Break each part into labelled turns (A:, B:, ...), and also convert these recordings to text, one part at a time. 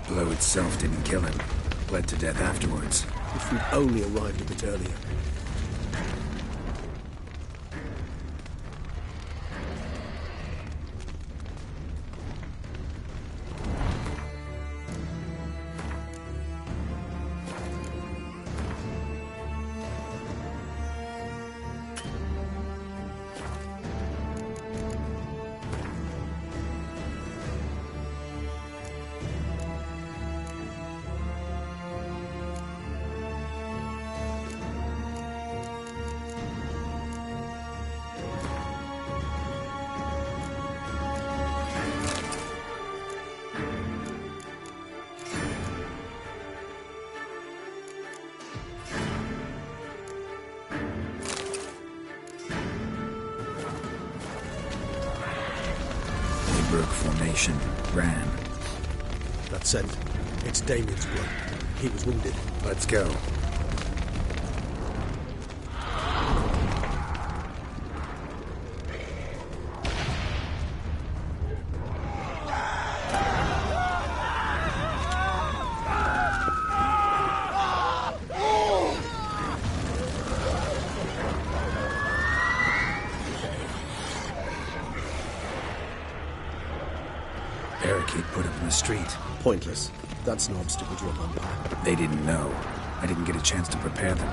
A: blow itself didn't kill him. Bled to death afterwards.
B: If we'd only arrived a bit earlier.
A: Formation. Ran.
B: That's it. It's Damien's blood. He was wounded.
A: Let's go. Barricade put up in the street.
B: Pointless. That's no obstacle to a vampire.
A: They didn't know. I didn't get a chance to prepare them.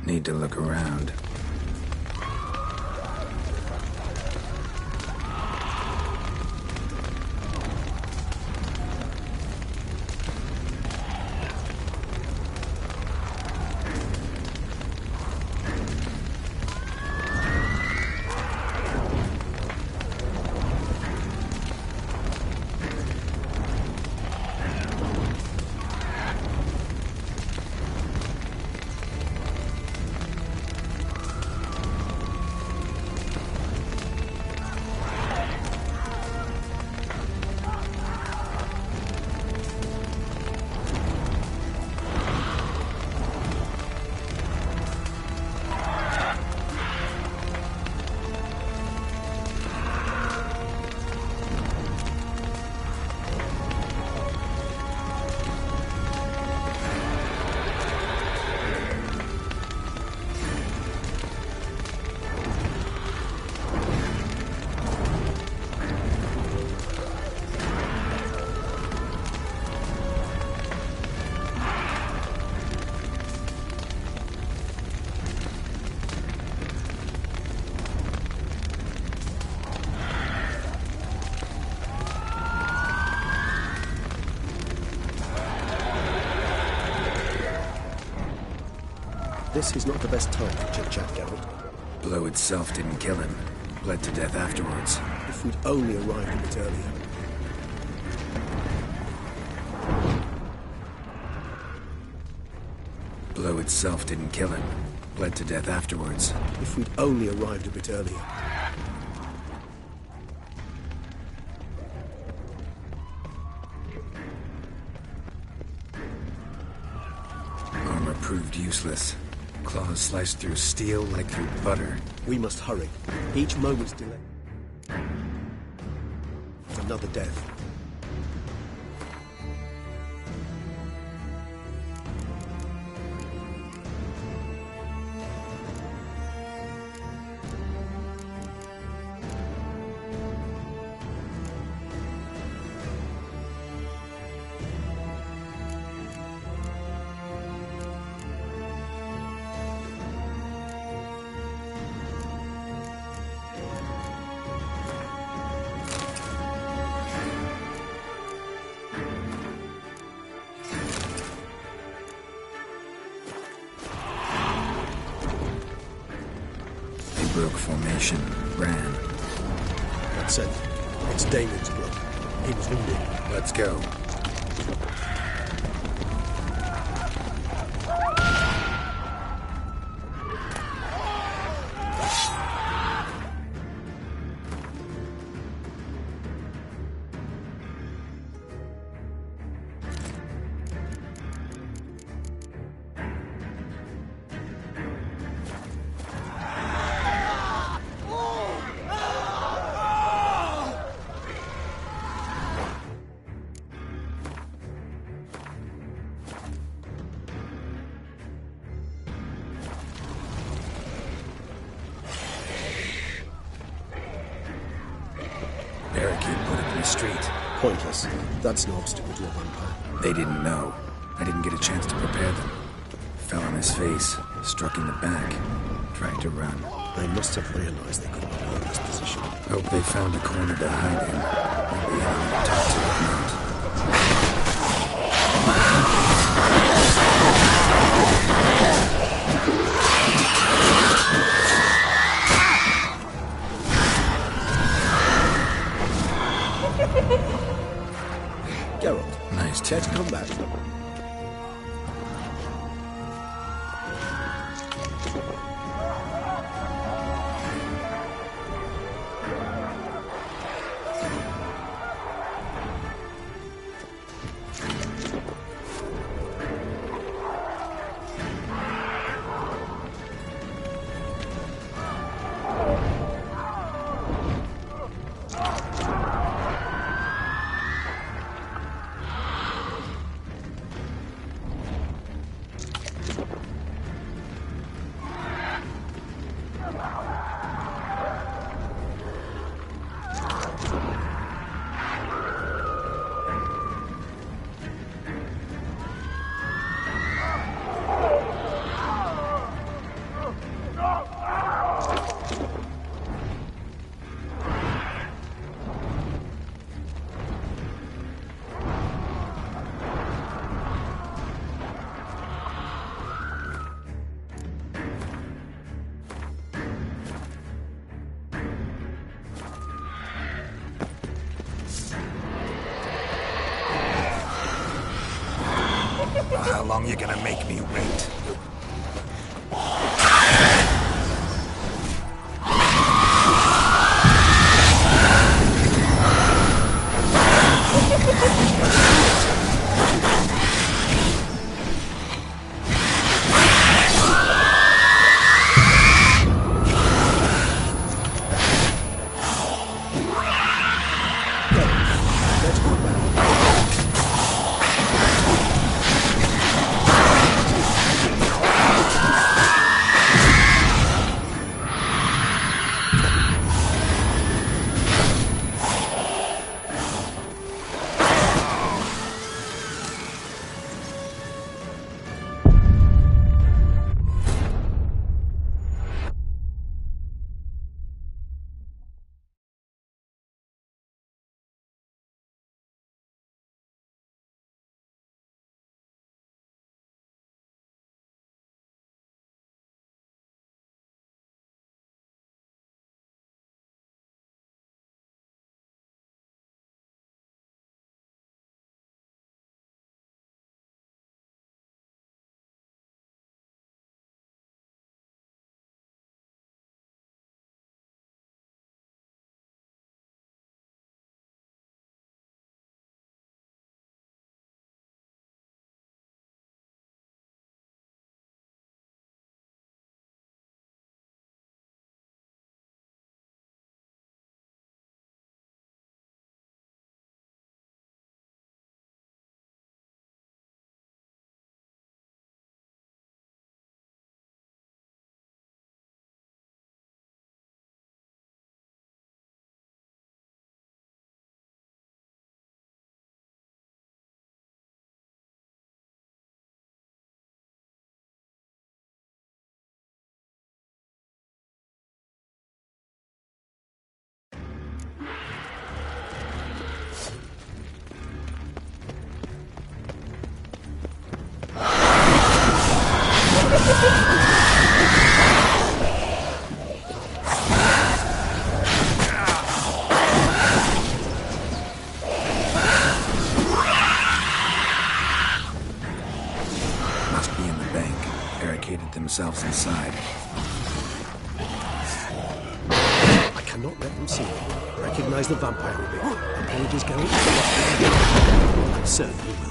A: Need to look around.
B: This is not the best time for chit-chat, Geralt.
A: Blow itself didn't kill him. Bled to death afterwards.
B: If we'd only arrived a bit earlier.
A: Blow itself didn't kill him. Bled to death afterwards.
B: If we'd only arrived a bit earlier.
A: Armor proved useless. Claws sliced through steel like through butter.
B: We must hurry. Each moment's delay. Another death.
A: Broke formation, ran.
B: That's it. It's Damon's blood. He was wounded.
A: Let's go. Barricade put up in the street.
B: Pointless. That's no obstacle to a vampire.
A: They didn't know. I didn't get a chance to prepare them. Fell on his face, struck in the back, tried to run.
B: They must have realized they could not hold this position.
A: Hope they found a corner to hide in. Maybe anyone talked to at night.
B: Geralt,
A: Nice
B: care to come back?
A: How long you gonna make me wait?
B: cannot let them see it. Recognize the vampire in me. Apologies, Geralt. I certainly will.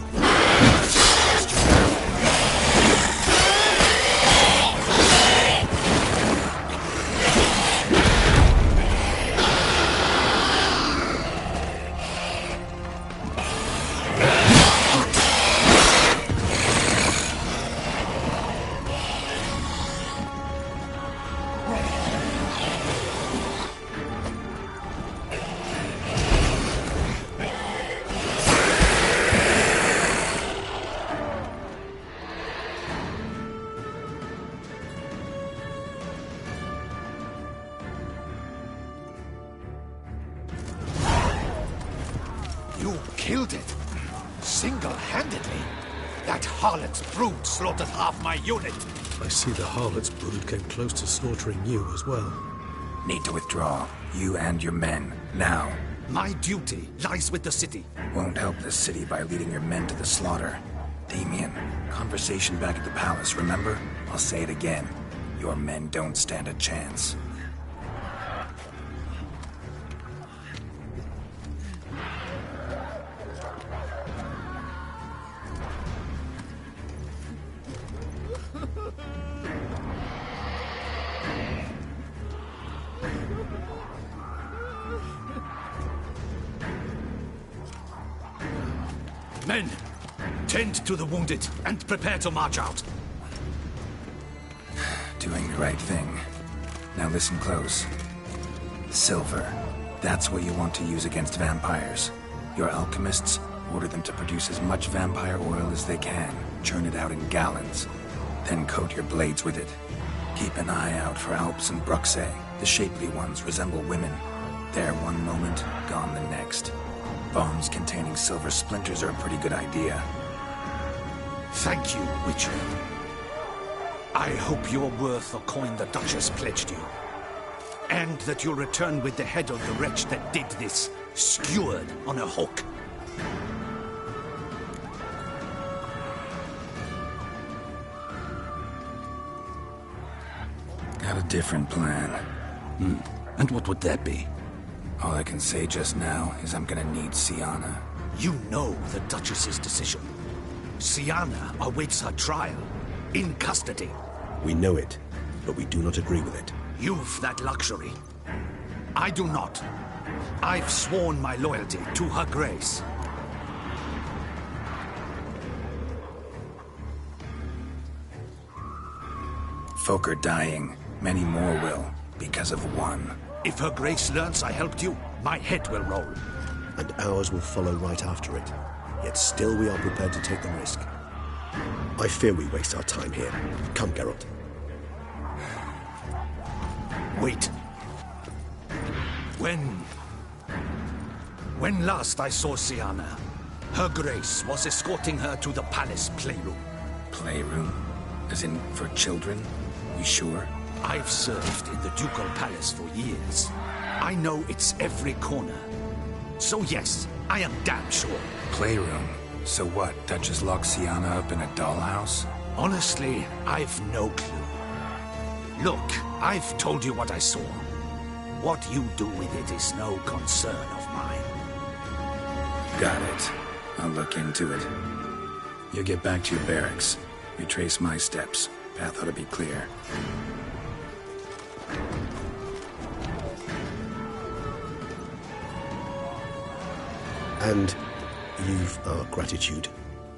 C: You killed it? Single-handedly? That harlot's brood slaughtered half my unit.
B: I see the harlot's brood came close to slaughtering you as well.
A: Need to withdraw. You and your men. Now.
C: My duty lies with the city.
A: Won't help the city by leading your men to the slaughter. Damien, conversation back at the palace, remember? I'll say it again. Your men don't stand a chance.
C: Men, tend to the wounded and prepare to march out.
A: Doing the right thing. Now listen close. Silver. That's what you want to use against vampires. Your alchemists order them to produce as much vampire oil as they can. Churn it out in gallons. Then coat your blades with it. Keep an eye out for Alps and Bruxae. The shapely ones resemble women. There one moment, gone the next. Bombs containing silver splinters are a pretty good idea.
C: Thank you, Witcher. I hope you're worth the coin the Duchess pledged you. And that you'll return with the head of the wretch that did this, skewered on a hook.
A: Got a different plan.
C: And what would that be?
A: All I can say just now is I'm gonna need Sienna.
C: You know the Duchess's decision. Sienna awaits her trial, in custody.
B: We know it, but we do not agree with it.
C: You've that luxury. I do not. I've sworn my loyalty to her grace.
A: Folk are dying. Many more will, because of one.
C: If her grace learns I helped you, my head will roll.
B: And ours will follow right after it. Yet still we are prepared to take the risk. I fear we waste our time here. Come, Geralt.
C: Wait. When last I saw Sienna, her grace was escorting her to the palace playroom.
A: Playroom? As in, for children? You sure?
C: I've served in the ducal palace for years. I know its every corner. So yes, I am damn sure.
A: Playroom? So what, Duchess locked Sienna up in a dollhouse?
C: Honestly, I've no clue. Look, I've told you what I saw. What you do with it is no concern of mine.
A: Got it. I'll look into it. You get back to your barracks. Retrace my steps. Path ought to be clear.
B: And you've our gratitude.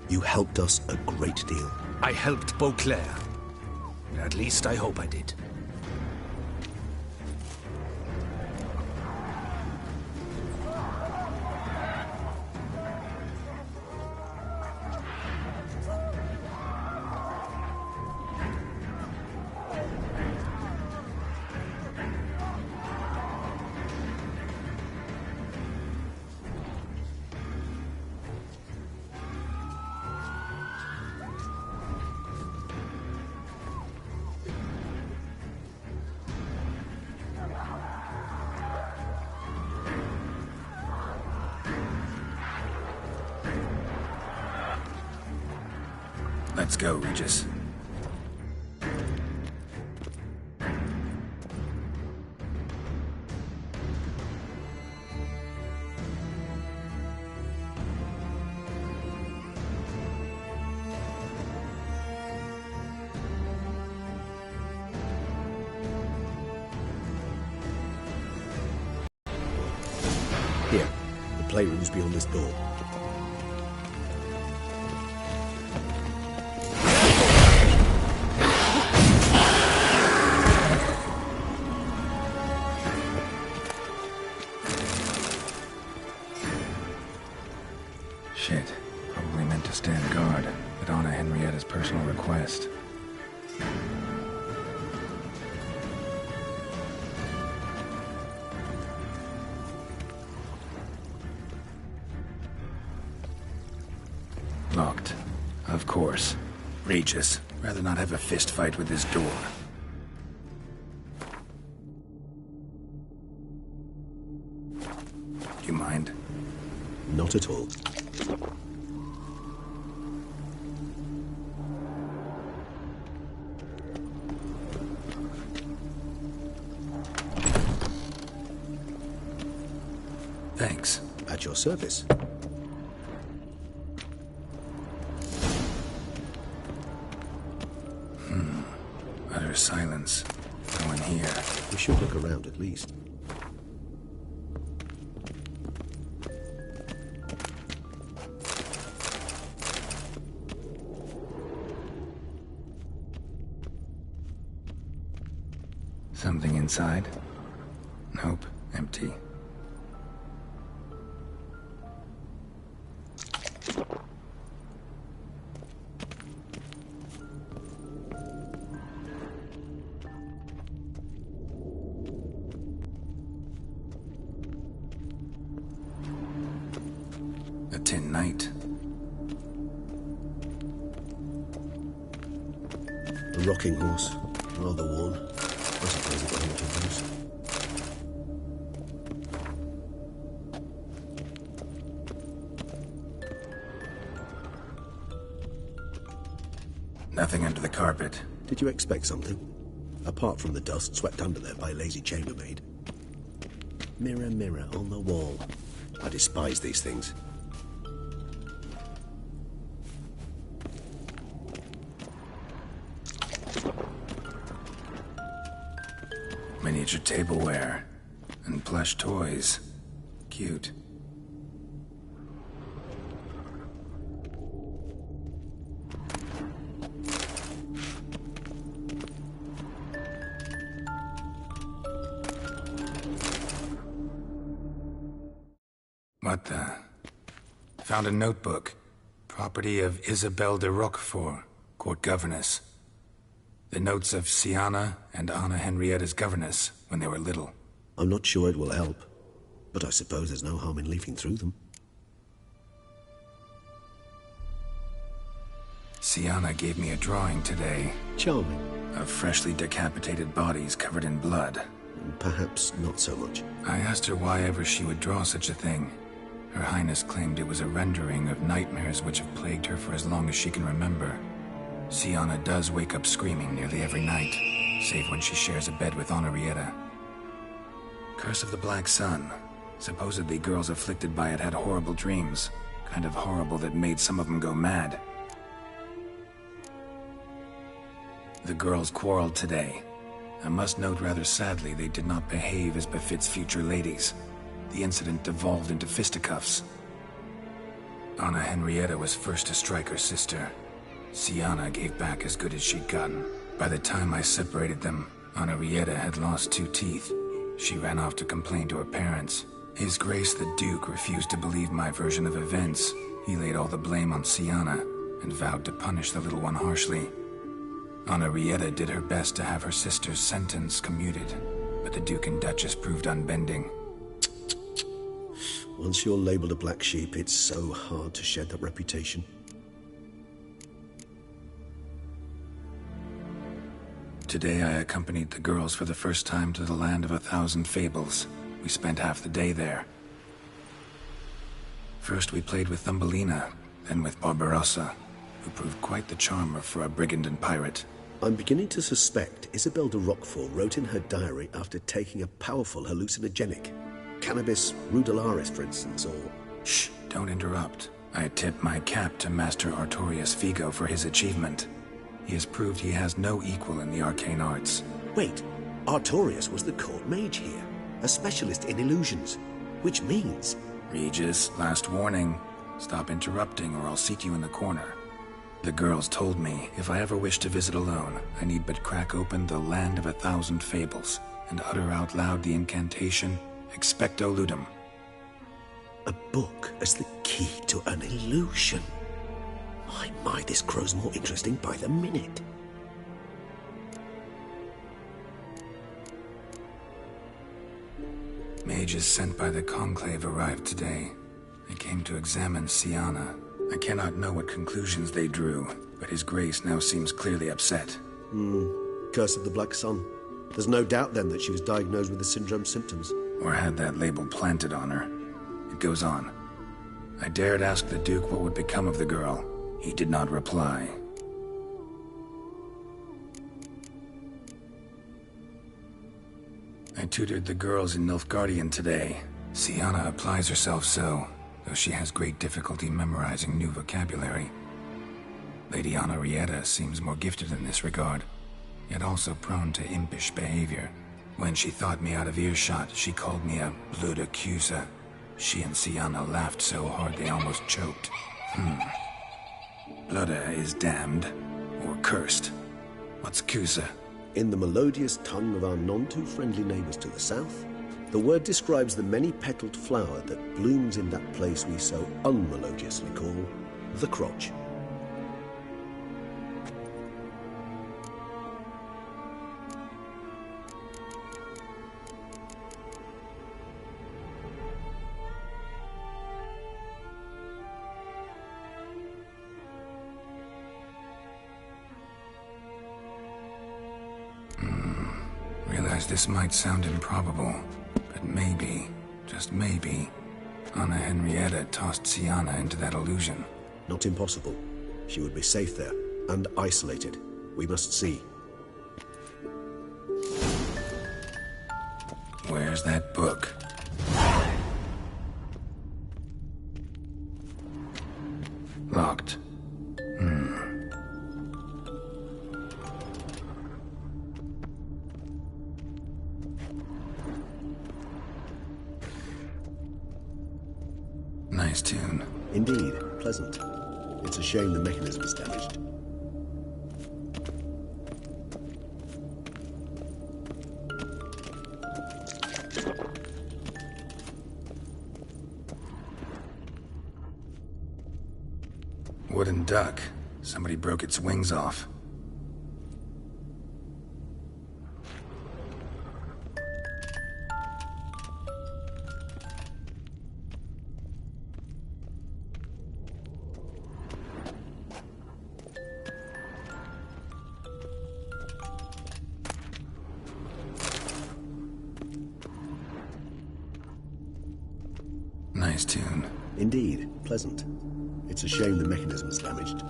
B: You helped us a great deal.
C: I helped Beauclair. At least I hope I did.
A: Let's go, Regis.
B: Here, the playroom's beyond this door.
A: Shit. Probably meant to stand guard, but Anna Henrietta's personal request. Locked. Of course. Regis. Rather not have a fist fight with this door. Do you mind?
B: Not at all.
A: Thanks.
B: At your service.
A: Utter silence. No one here.
B: We should look around at least.
A: Something inside? Nope. Empty. A tin knight.
B: A rocking horse. Rather worn. I suppose it got him to lose.
A: Nothing under the carpet.
B: Did you expect something? Apart from the dust swept under there by a lazy chambermaid. Mirror, mirror on the wall. I despise these things.
A: Miniature tableware. And plush toys. Cute. What the? Found a notebook. Property of Isabelle de Roquefort, court governess. The notes of Sienna and Anna Henrietta's governess when they were little.
B: I'm not sure it will help, but I suppose there's no harm in leafing through them.
A: Sienna gave me a drawing today
B: Charming.
A: of freshly decapitated bodies covered in blood.
B: Perhaps not so much.
A: I asked her why ever she would draw such a thing. Her Highness claimed it was a rendering of nightmares which have plagued her for as long as she can remember. Sienna does wake up screaming nearly every night, save when she shares a bed with Henrietta. Curse of the Black Sun. Supposedly girls afflicted by it had horrible dreams. Kind of horrible that made some of them go mad. The girls quarreled today. I must note rather sadly they did not behave as befits future ladies. The incident devolved into fisticuffs. Anna Henrietta was first to strike her sister. Sienna gave back as good as she'd gotten. By the time I separated them, Henrietta had lost 2 teeth. She ran off to complain to her parents. His Grace the Duke refused to believe my version of events. He laid all the blame on Sienna and vowed to punish the little one harshly. Henrietta did her best to have her sister's sentence commuted, but the Duke and Duchess proved unbending.
B: Once you're labeled a black sheep, it's so hard to shed that reputation.
A: Today I accompanied the girls for the first time to the land of 1,000 fables. We spent half the day there. First we played with Thumbelina, then with Barbarossa, who proved quite the charmer for a brigand and pirate.
B: I'm beginning to suspect Isabelle de Roquefort wrote in her diary after taking a powerful hallucinogenic. Cannabis rudularis, for instance, or...
A: Shh, don't interrupt. I tip my cap to Master Artorius Figo for his achievement. He has proved he has no equal in the arcane arts.
B: Wait, Artorius was the court mage here, a specialist in illusions. Which means...
A: Regis, last warning. Stop interrupting or I'll seat you in the corner. The girls told me if I ever wish to visit alone, I need but crack open the Land of 1,000 Fables and utter out loud the incantation, Expecto Ludum.
B: A book as the key to an illusion. My, this grows more interesting by the minute.
A: Mages sent by the Conclave arrived today. They came to examine Siana. I cannot know what conclusions they drew, but His Grace now seems clearly upset.
B: Curse of the Black Sun. There's no doubt then that she was diagnosed with the syndrome symptoms.
A: Or had that label planted on her. It goes on. I dared ask the Duke what would become of the girl. He did not reply. I tutored the girls in Nilfgaardian today. Siana applies herself so, though she has great difficulty memorizing new vocabulary. Lady Henrietta seems more gifted in this regard, yet also prone to impish behavior. When she thought me out of earshot, she called me a blood accuser. She and Siana laughed so hard they almost choked. Blooda is damned, or cursed. What's Cusa?
B: In the melodious tongue of our none-too-friendly neighbors to the south, the word describes the many-petaled flower that blooms in that place we so unmelodiously call the crotch.
A: This might sound improbable, but maybe, just maybe, Anna Henrietta tossed Siana into that illusion.
B: Not impossible. She would be safe there, and isolated. We must see.
A: Where's that book? Locked. Nice tune.
B: Indeed, pleasant. It's a shame the mechanism is damaged.
A: Wooden duck. Somebody broke its wings off. Nice tune.
B: Indeed, pleasant. It's a shame the mechanism's damaged.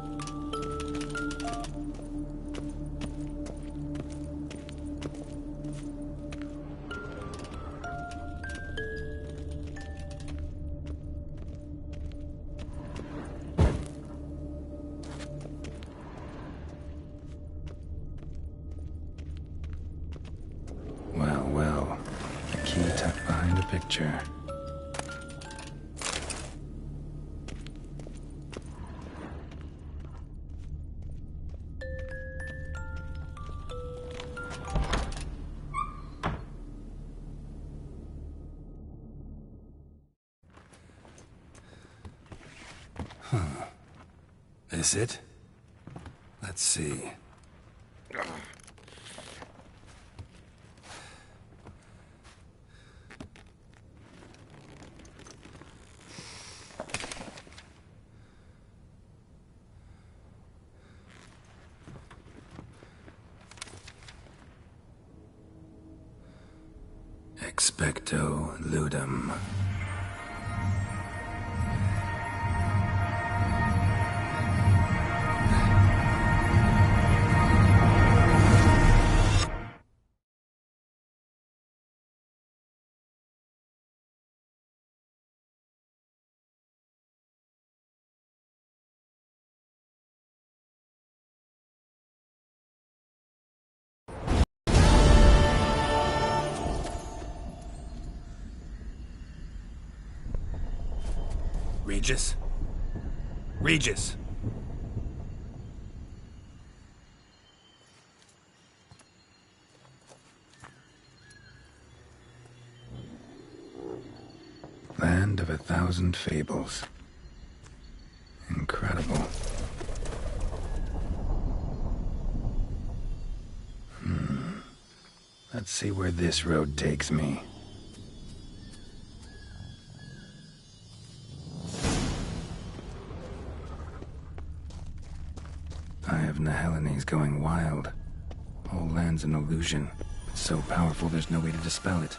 A: Well. The key tucked behind the picture. This it? Let's see. Expecto Ludum. Regis? Regis! Land of 1,000 fables. Incredible. Let's see where this road takes me. Eye of Nehelene is going wild. Whole land's an illusion. It's so powerful there's no way to dispel it.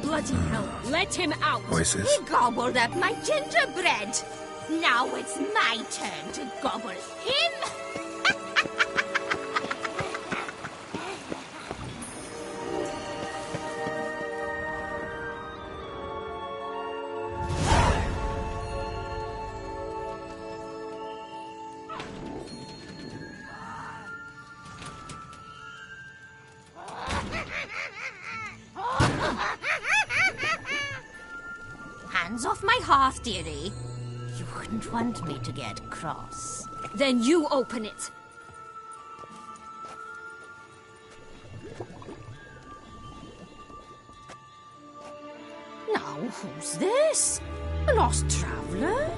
D: Bloody hell, let him out!
A: Voices?
E: He gobbled up my gingerbread. Now it's my turn to gobble him. Hands off my hearth, dearie. You wouldn't want me to get cross.
D: Then you open it.
E: Now, who's this? A lost traveler?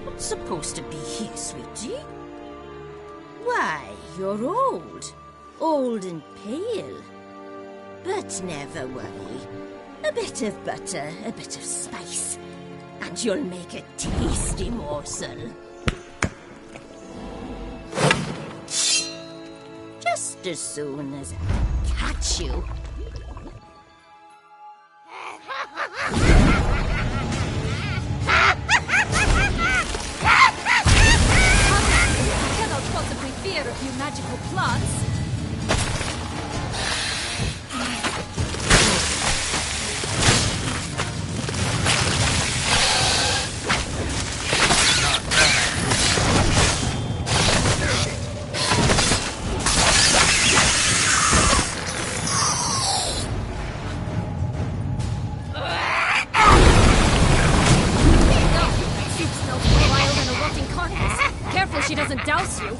E: What's supposed to be here, sweetie? Why, you're old. Old and pale. But never worry. A bit of butter, a bit of spice, and you'll make a tasty morsel. Just as soon as I catch you.
D: I cannot possibly fear a few magical plants. Careful she doesn't douse you.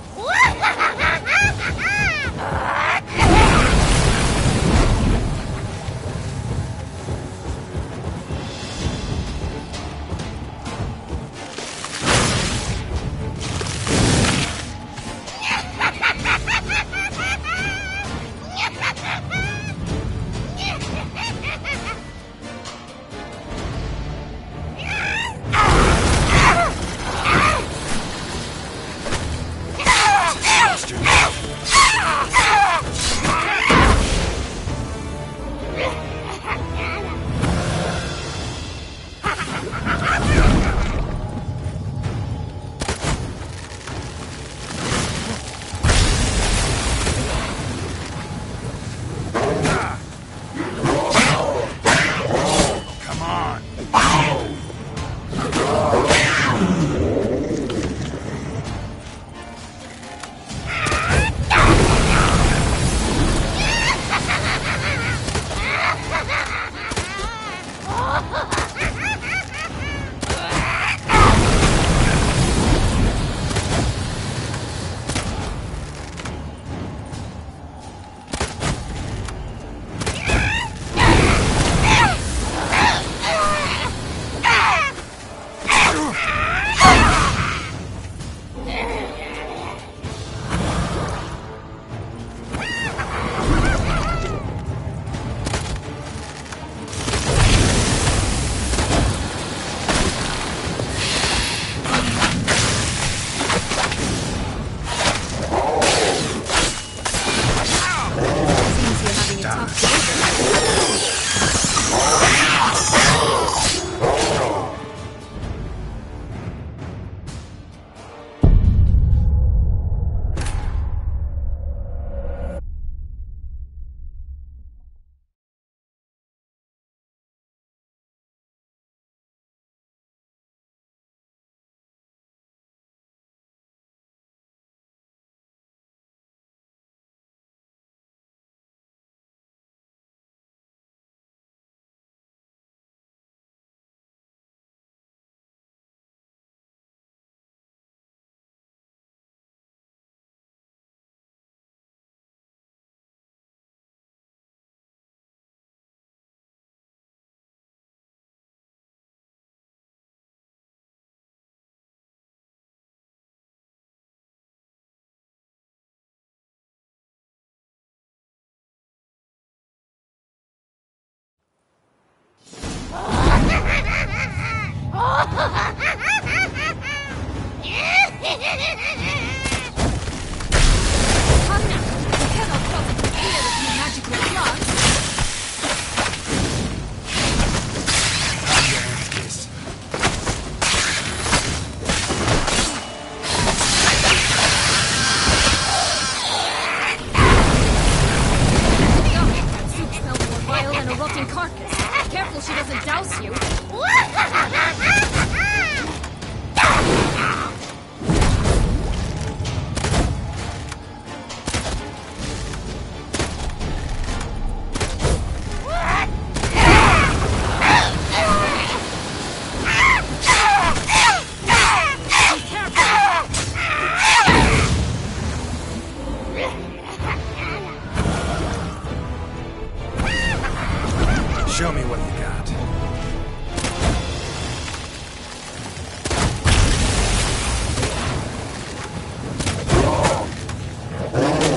A: Show me what you got.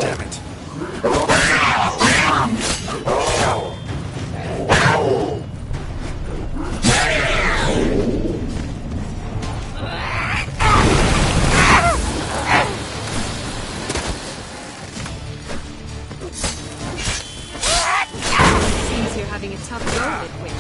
A: Damn it.
D: Seems you're having a tough go of it, Witcher.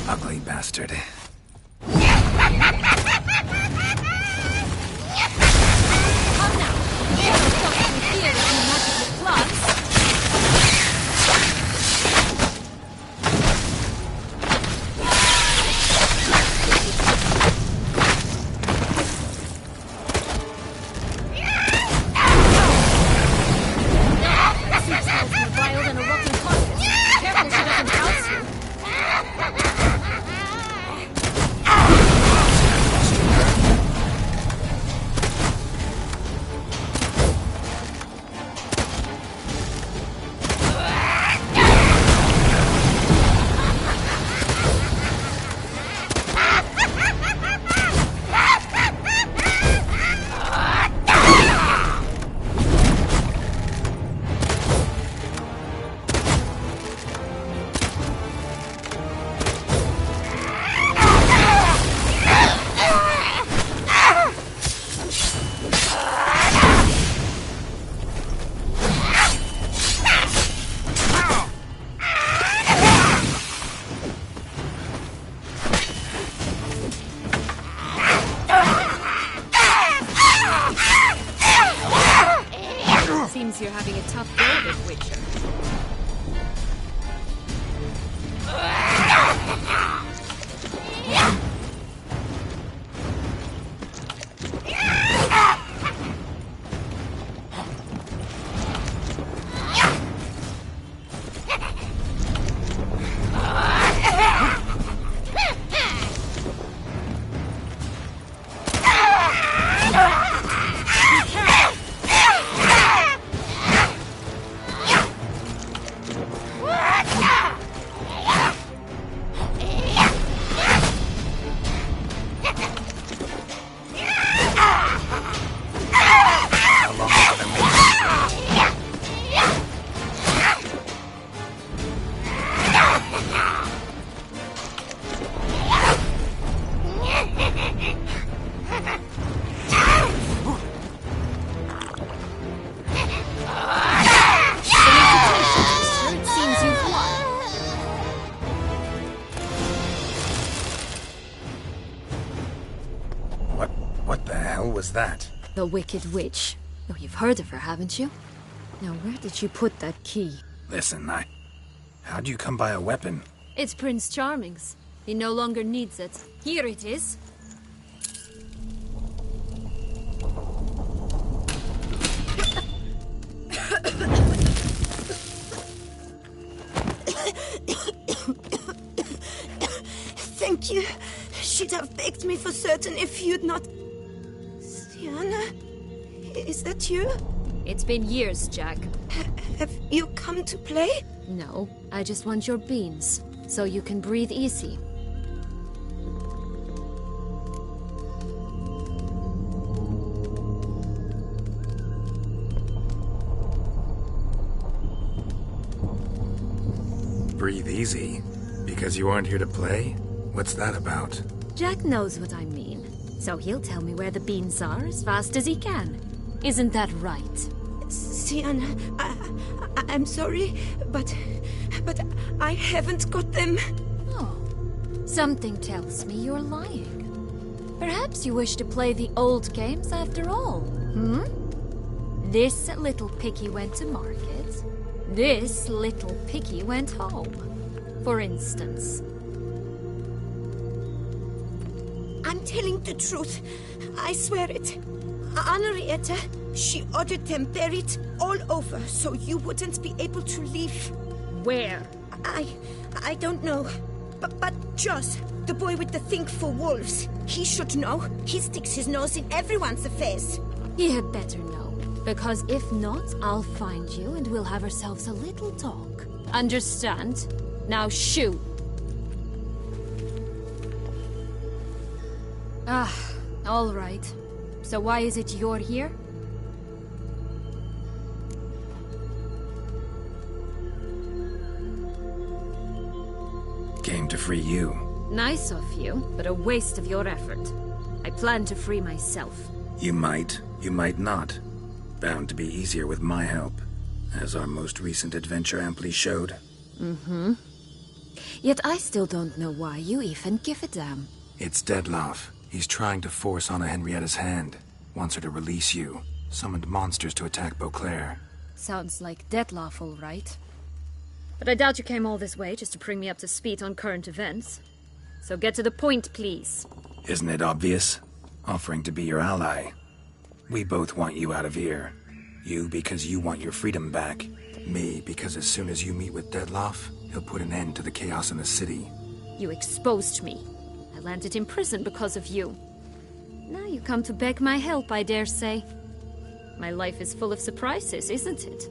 A: Ugly bastard.
D: Come now! You don't possibly fear that you magical plants. That soup smells more vile than a rotting carcass. Careful she doesn't douse you. you're having a tough go of it, Witcher.
A: What the hell was that?
D: The Wicked Witch. Oh, you've heard of her, haven't you? Now, where did you put that key?
A: Listen, how'd you come by a weapon?
D: It's Prince Charming's. He no longer needs it. Here it is.
E: Thank you. She'd have begged me for certain if you'd not... Sienna? Is that you?
D: It's been years, Jack.
E: Have you come to play?
D: No, I just want your beans, so you can breathe easy.
A: Breathe easy? Because you aren't here to play? What's that about?
D: Jack knows what I mean, so he'll tell me where the beans are as fast as he can. Isn't that right?
E: Sienna, I'm sorry, but I haven't got them.
D: Oh, something tells me you're lying. Perhaps you wish to play the old games after all, hmm? This little picky went to market. This little picky went home, for instance.
E: I'm telling the truth. I swear it. Henrietta, she ordered them buried all over so you wouldn't be able to leave.
D: Where?
E: I don't know. But Joss, the boy with the thing for wolves, he should know. He sticks his nose in everyone's affairs.
D: He had better know, because if not, I'll find you and we'll have ourselves a little talk. Understand? Now shoo! Ah, all right. So why is it you're here?
A: Came to free you.
D: Nice of you, but a waste of your effort. I plan to free myself.
A: You might not. Bound to be easier with my help, as our most recent adventure amply showed.
D: Mm-hmm. Yet I still don't know why you even give a damn.
A: It's Deadloff. He's trying to force Anna Henrietta's hand. Wants her to release you. Summoned monsters to attack Beauclair.
D: Sounds like Deadloff, all right. But I doubt you came all this way just to bring me up to speed on current events. So get to the point, please.
A: Isn't it obvious? Offering to be your ally. We both want you out of here. You because you want your freedom back. Me because as soon as you meet with Deadloff, he'll put an end to the chaos in the city.
D: You exposed me. I landed in prison because of you. Now you come to beg my help, I dare say. My life is full of surprises, isn't it?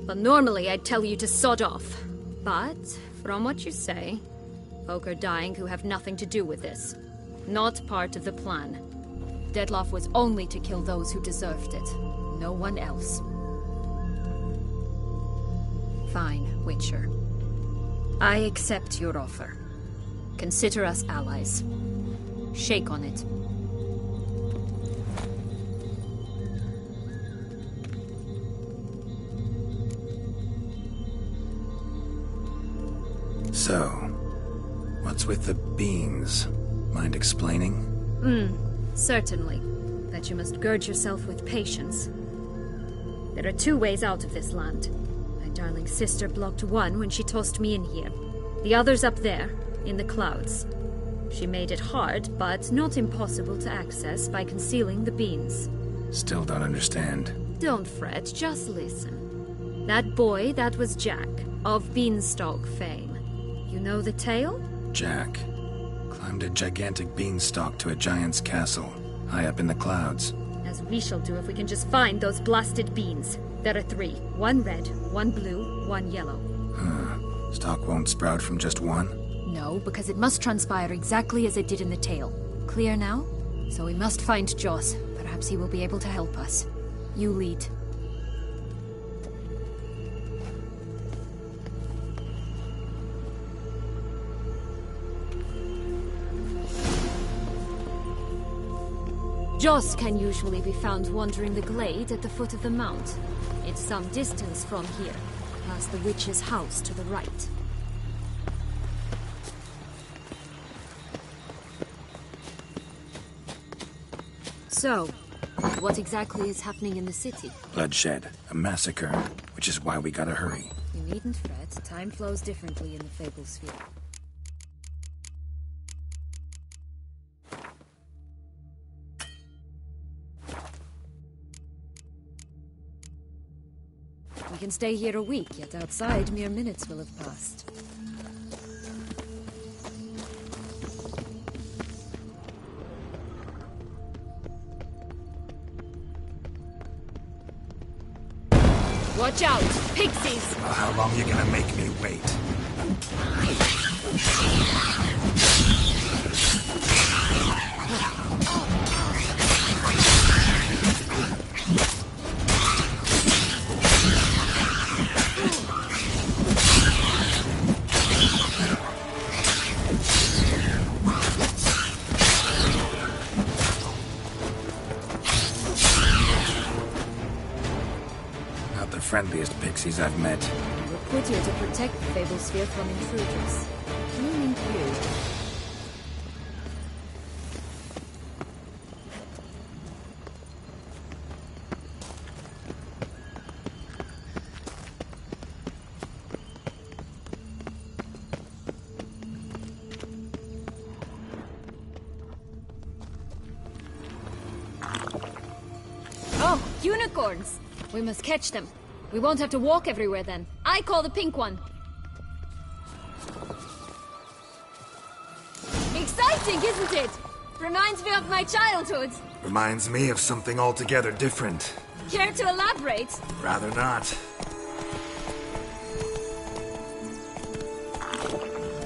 D: But normally I'd tell you to sod off. But, from what you say, folk are dying who have nothing to do with this. Not part of the plan. Deadloff was only to kill those who deserved it. No one else. Fine, Witcher. I accept your offer. Consider us allies. Shake on it.
A: So, what's with the beans? Mind explaining?
D: Certainly. That you must gird yourself with patience. There are two ways out of this land. My darling sister blocked one when she tossed me in here. The other's up there, in the clouds. She made it hard, but not impossible to access by concealing the beans.
A: Still don't understand.
D: Don't fret, just listen. That boy, that was Jack, of Beanstalk fame. You know the tale?
A: Jack climbed a gigantic beanstalk to a giant's castle, high up in the clouds.
D: As we shall do if we can just find those blasted beans. There are 3. 1 red, 1 blue, 1 yellow.
A: Stalk won't sprout from just one?
D: No, because it must transpire exactly as it did in the tale. Clear now? So we must find Joss. Perhaps he will be able to help us. You lead. Joss can usually be found wandering the glade at the foot of the mount. It's some distance from here, past the witch's house to the right. So, what exactly is happening in the city?
A: Bloodshed, a massacre, which is why we gotta hurry.
D: You needn't fret. Time flows differently in the Fable Sphere. We can stay here a week, yet outside mere minutes will have passed. Watch out! Pixies!
A: Well, how long you gonna make me wait? Friendliest pixies I've met.
D: We're put here to protect the Fable Sphere from intruders. Meaning you. Oh, unicorns! We must catch them. We won't have to walk everywhere then. I call the pink one. Exciting, isn't it? Reminds me of my childhood.
A: Reminds me of something altogether different.
D: Care to elaborate?
A: Rather not.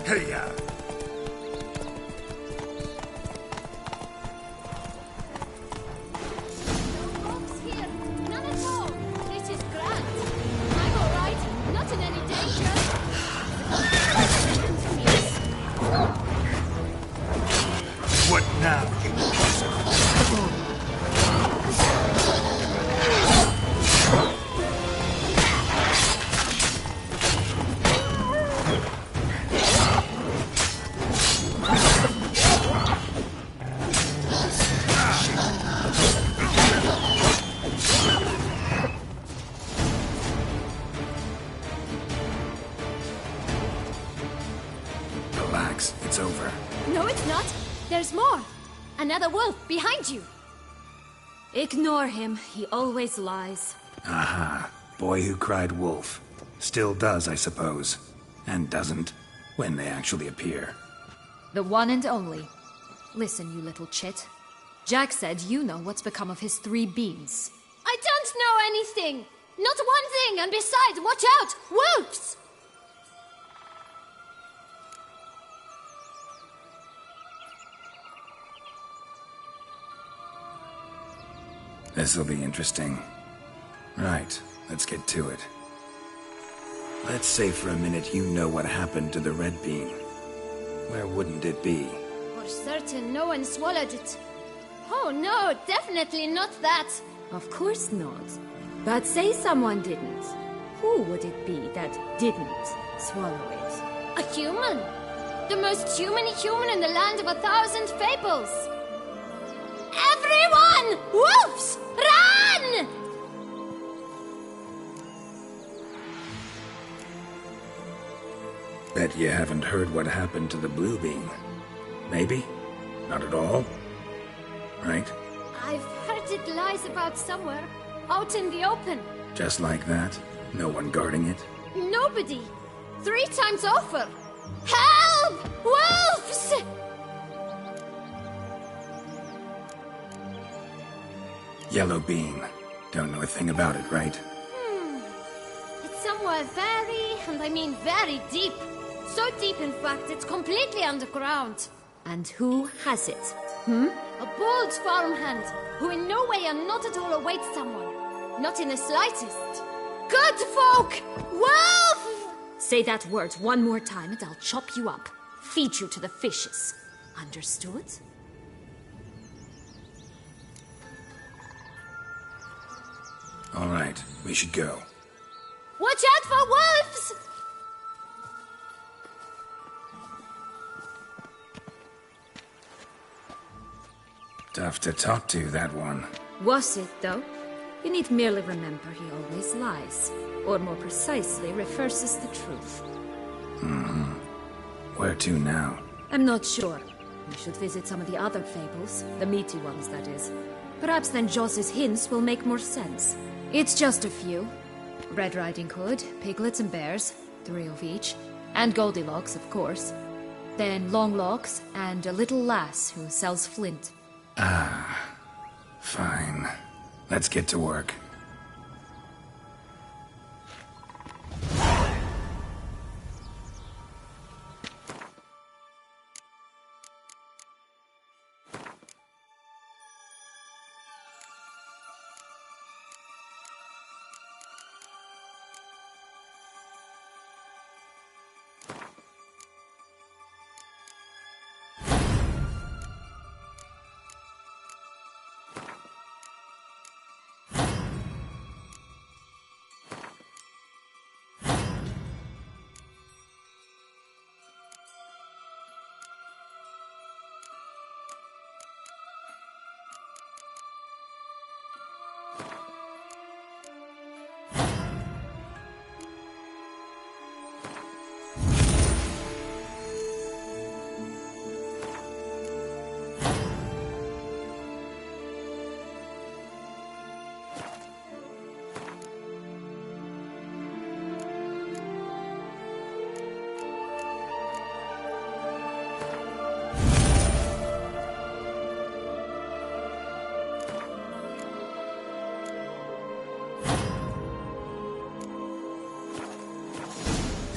A: Hey-ya! It's over.
D: No, it's not. There's more. Another wolf behind you. Ignore him. He always lies.
A: Aha. Boy who cried wolf. Still does, I suppose. And doesn't, when they actually appear.
D: The one and only. Listen, you little chit. Jack said you know what's become of his 3 beans.
F: I don't know anything! Not one thing, and besides, watch out! Wolves!
A: This'll be interesting. Right, let's get to it. Let's say for a minute you know what happened to the red bean. Where wouldn't it be?
F: For certain, no one swallowed it. Oh no, definitely not that.
D: Of course not. But say someone didn't. Who would it be that didn't swallow it?
F: A human. The most human in the land of 1,000 fables. Everyone! Wolves! Run!
A: Bet you haven't heard what happened to the blue beam. Maybe? Not at all? Right?
F: I've heard it lies about somewhere, out in the open.
A: Just like that? No one guarding it?
F: Nobody! 3 times over! Help! Wolves!
A: Yellow beam. Don't know a thing about it, right?
F: It's somewhere very, and I mean very deep. So deep, in fact, it's completely underground.
D: And who has it?
F: A bold farmhand, who in no way and not at all awaits someone. Not in the slightest. Good folk! Wolf!
D: Say that word one more time and I'll chop you up. Feed you to the fishes. Understood?
A: All right, we should go.
F: Watch out for wolves!
A: Tough to talk to, that one.
D: Was it, though? You need merely remember he always lies. Or more precisely, reverses the truth.
A: Where to now?
D: I'm not sure. We should visit some of the other fables. The meaty ones, that is. Perhaps then Joss's hints will make more sense. It's just a few. Red Riding Hood, piglets and bears, 3 of each. And Goldilocks, of course. Then Longlocks, and a little lass who sells flint.
A: Fine. Let's get to work.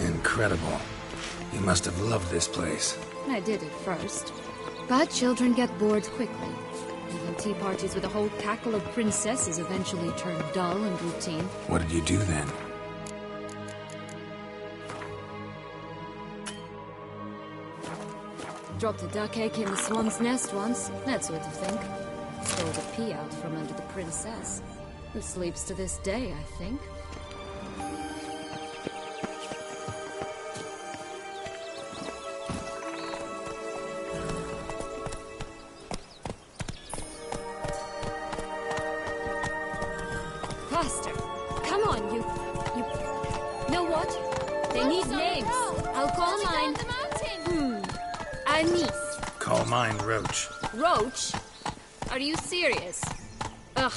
A: Incredible. You must have loved this place.
D: I did at first. But children get bored quickly. Even tea parties with a whole cackle of princesses eventually turn dull and routine.
A: What did you do then?
D: Dropped a duck egg in the swan's nest once, that sort of thing. Stole the pea out from under the princess, who sleeps to this day, I think. Faster! Come on, you... Know what? They need names. I'll call mine... Anise.
A: Call mine Roach.
D: Roach? Are you serious? Ugh.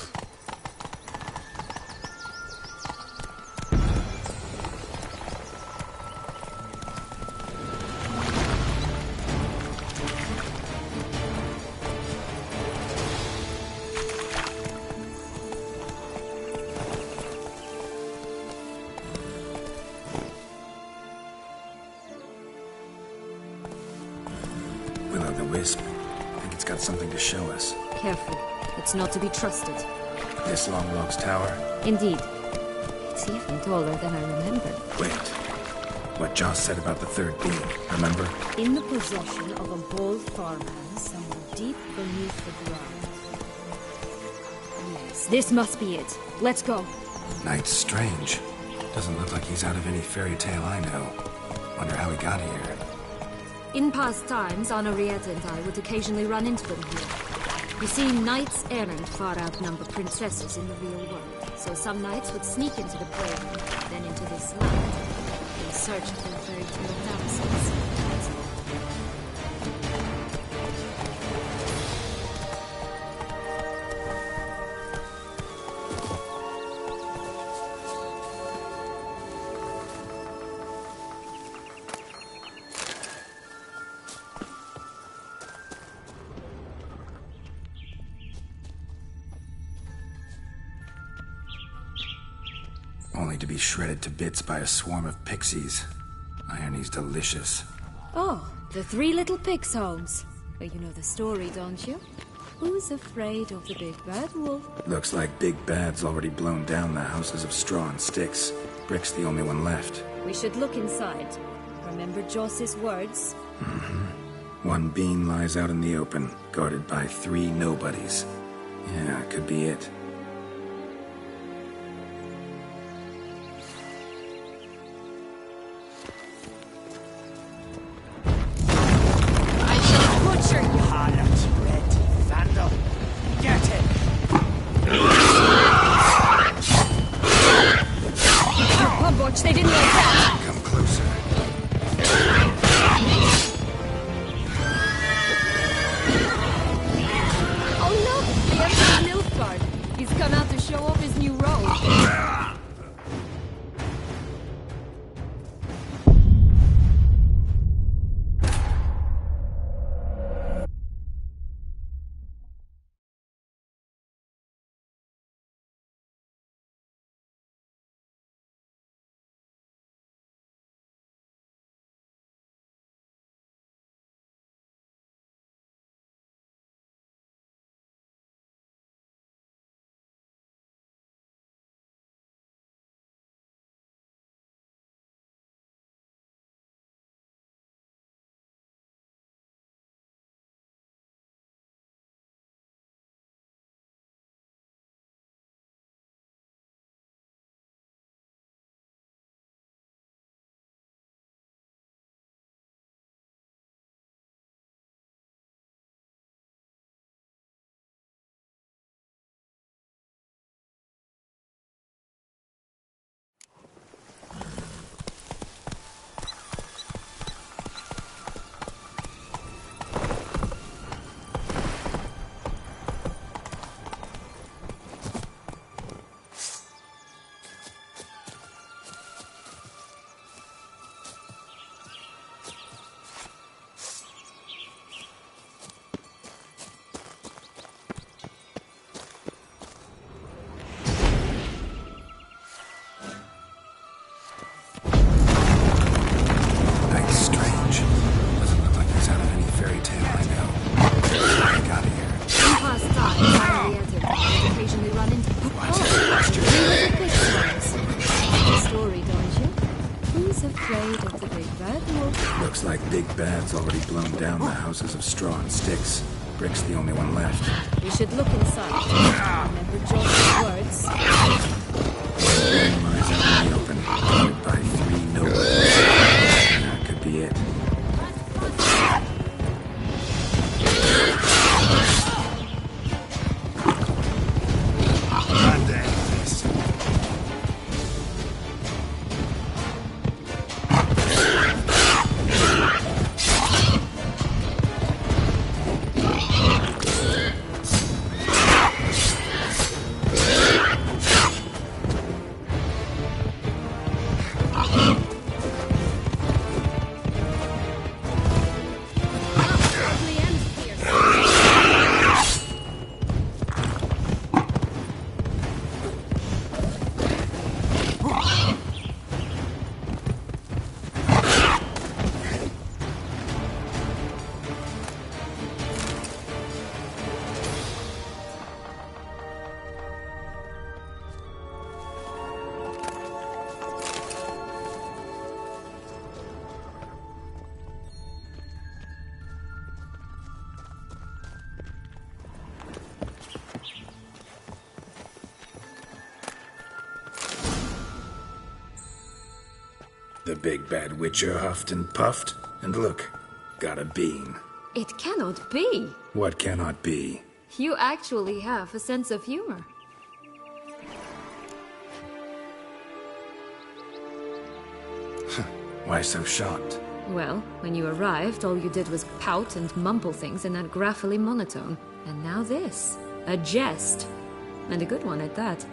A: Will-o'-the-wisp. I think it's got something to show us.
D: Careful. It's not to be trusted.
A: This Longlock's tower?
D: Indeed. It's even taller than I remembered.
A: Wait. What Joss said about the third beam, remember?
D: In the possession of a bold farmhand somewhere deep beneath the ground. Yes, this must be it. Let's go.
A: Knight's strange. Doesn't look like he's out of any fairy tale I know. Wonder how he got here.
D: In past times, Henrietta and I would occasionally run into them here. You see, knights errant far outnumber princesses in the real world. So some knights would sneak into the playroom, then into this land. They search for fairy tale damsels.
A: Only to be shredded to bits by a swarm of pixies. Irony's delicious.
D: Oh, the three little pix homes. Well, you know the story, don't you? Who's afraid of the big bad wolf?
A: Looks like Big Bad's already blown down the houses of straw and sticks. Brick's the only one left.
D: We should look inside. Remember Joss's words?
A: One bean lies out in the open, guarded by 3 nobodies. Yeah, could be it.
D: They didn't like that.
A: Come closer.
D: Oh look, the Emperor Nilfgaard. He's come out to show off his new robe.
A: Looks like Big Bad's already blown down the houses of straw and sticks. Brick's the only one left.
D: We should look inside. Remember Joss's words?
A: One lies out in the open, guarded by 3 nobodies. That could be it. The big bad witcher huffed and puffed, and look, got a bean.
D: It cannot be.
A: What cannot be?
D: You actually have a sense of humor.
A: Why so shocked?
D: Well, when you arrived, all you did was pout and mumble things in that graphily monotone. And now this. A jest. And a good one at that.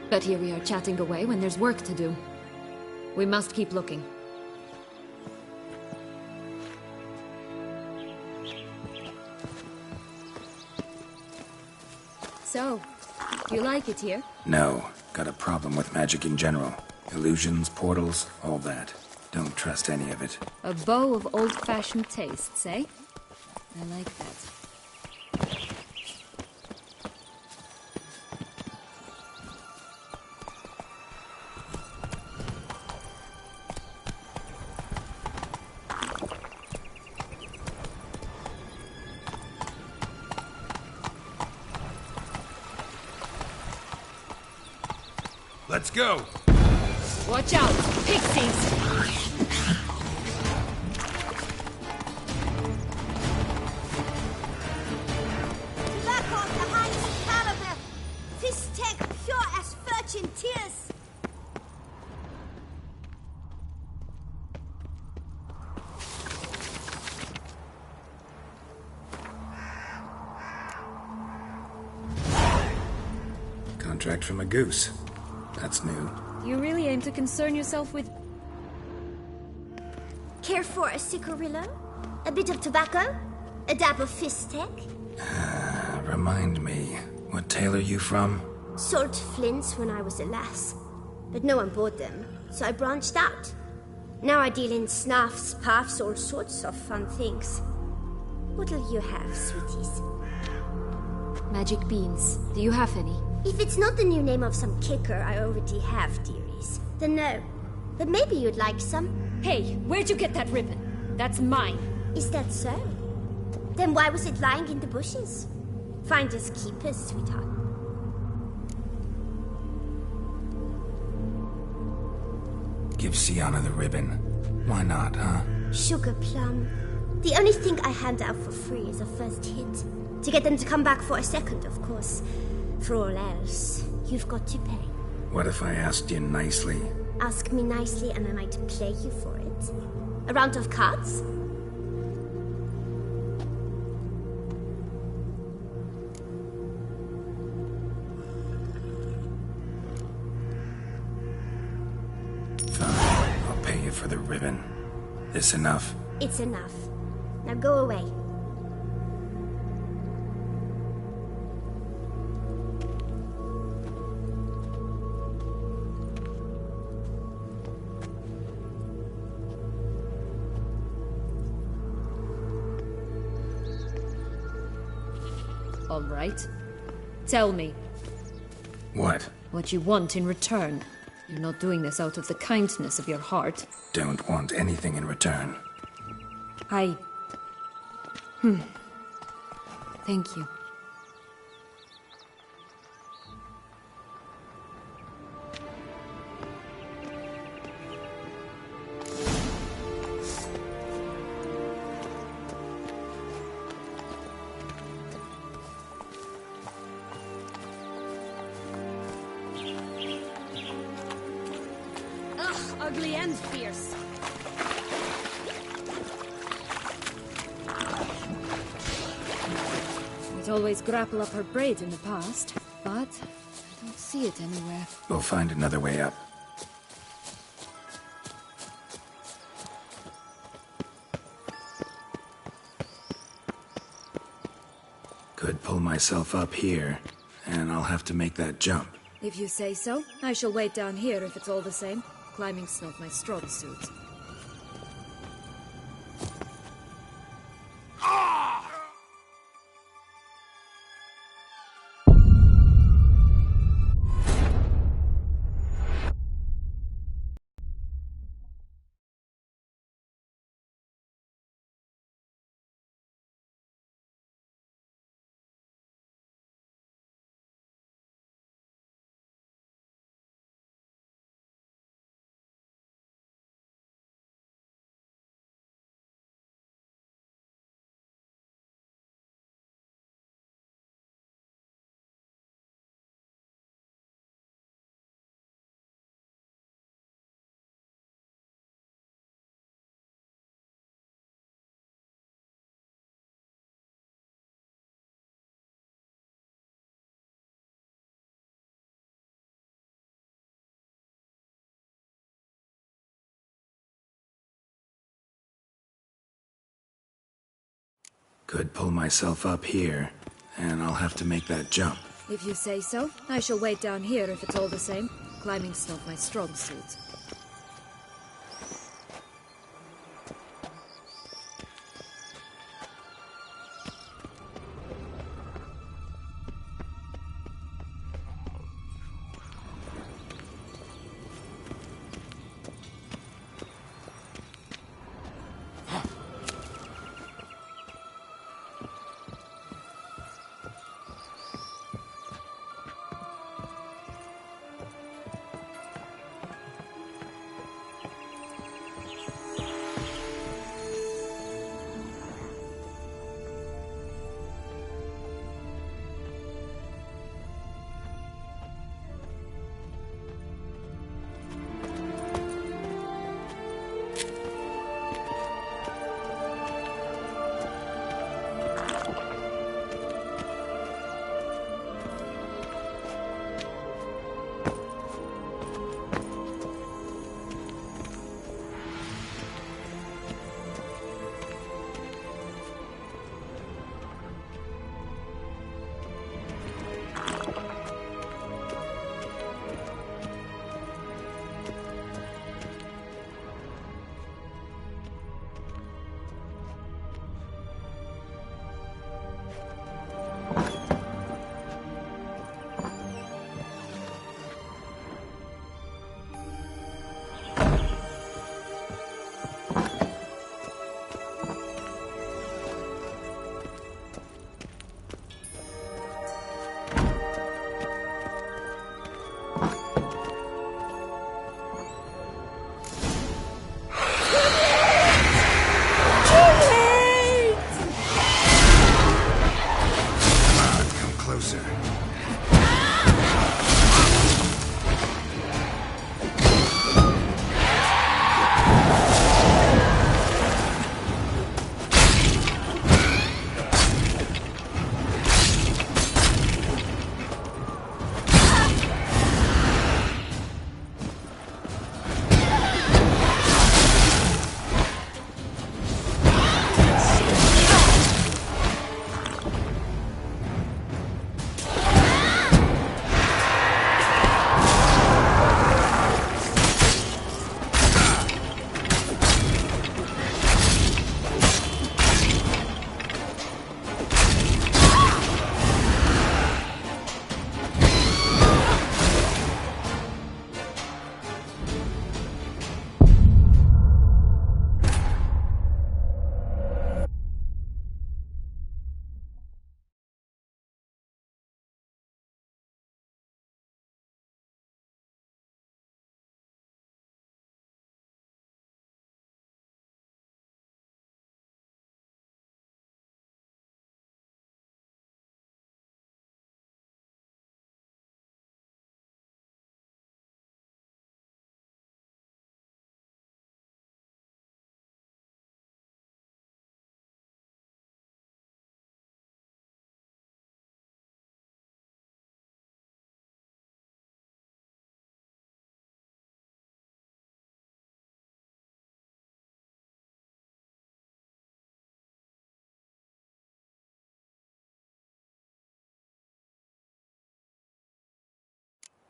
D: But here we are chatting away when there's work to do. We must keep looking. So, you like it here?
A: No. Got a problem with magic in general. Illusions, portals, all that. Don't trust any of it.
D: A bow of old-fashioned tastes, eh? I like that.
C: Let's go!
D: Watch out! Pixies!
A: Contract from a goose. That's new.
D: You really aim to concern yourself with...
F: Care for a cigarillo? A bit of tobacco? A dab of fistek?
A: Remind me, what tale are you from?
F: Sold flints when I was a lass. But no one bought them, so I branched out. Now I deal in snuffs, puffs, all sorts of fun things. What'll you have, sweeties?
D: Magic beans. Do you have any?
F: If it's not the new name of some kicker I already have, dearies, then no. But maybe you'd like some.
D: Hey, where'd you get that ribbon? That's mine.
F: Is that so? Then why was it lying in the bushes? Finders keepers, sweetheart.
A: Give Sienna the ribbon. Why not, huh?
F: Sugar plum. The only thing I hand out for free is a first hit. To get them to come back for a second, of course. For all else, you've got to pay.
A: What if I asked you nicely?
F: Ask me nicely and I might play you for it. A round of cards?
A: Fine, I'll pay you for the ribbon. This enough?
F: It's enough. Now go away.
D: All right. Tell me.
A: What?
D: What you want in return. You're not doing this out of the kindness of your heart.
A: Don't want anything in return.
D: Thank you.
E: Ugly and fierce.
D: She'd always grapple up her braid in the past, but I don't see it anywhere.
A: We'll find another way up. Could pull myself up here, and I'll have to make that jump.
D: If you say so, I shall wait down here if it's all the same. Climbing's not my strong suit.
A: Could pull myself up here, and I'll have to make that jump.
D: If you say so, I shall wait down here if it's all the same. Climbing's not my strong suit.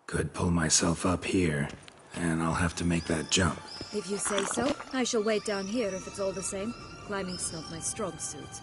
A: Could pull myself up here, and I'll have to make that jump.
D: If you say so, I shall wait down here if it's all the same. Climbing's not my strong suit.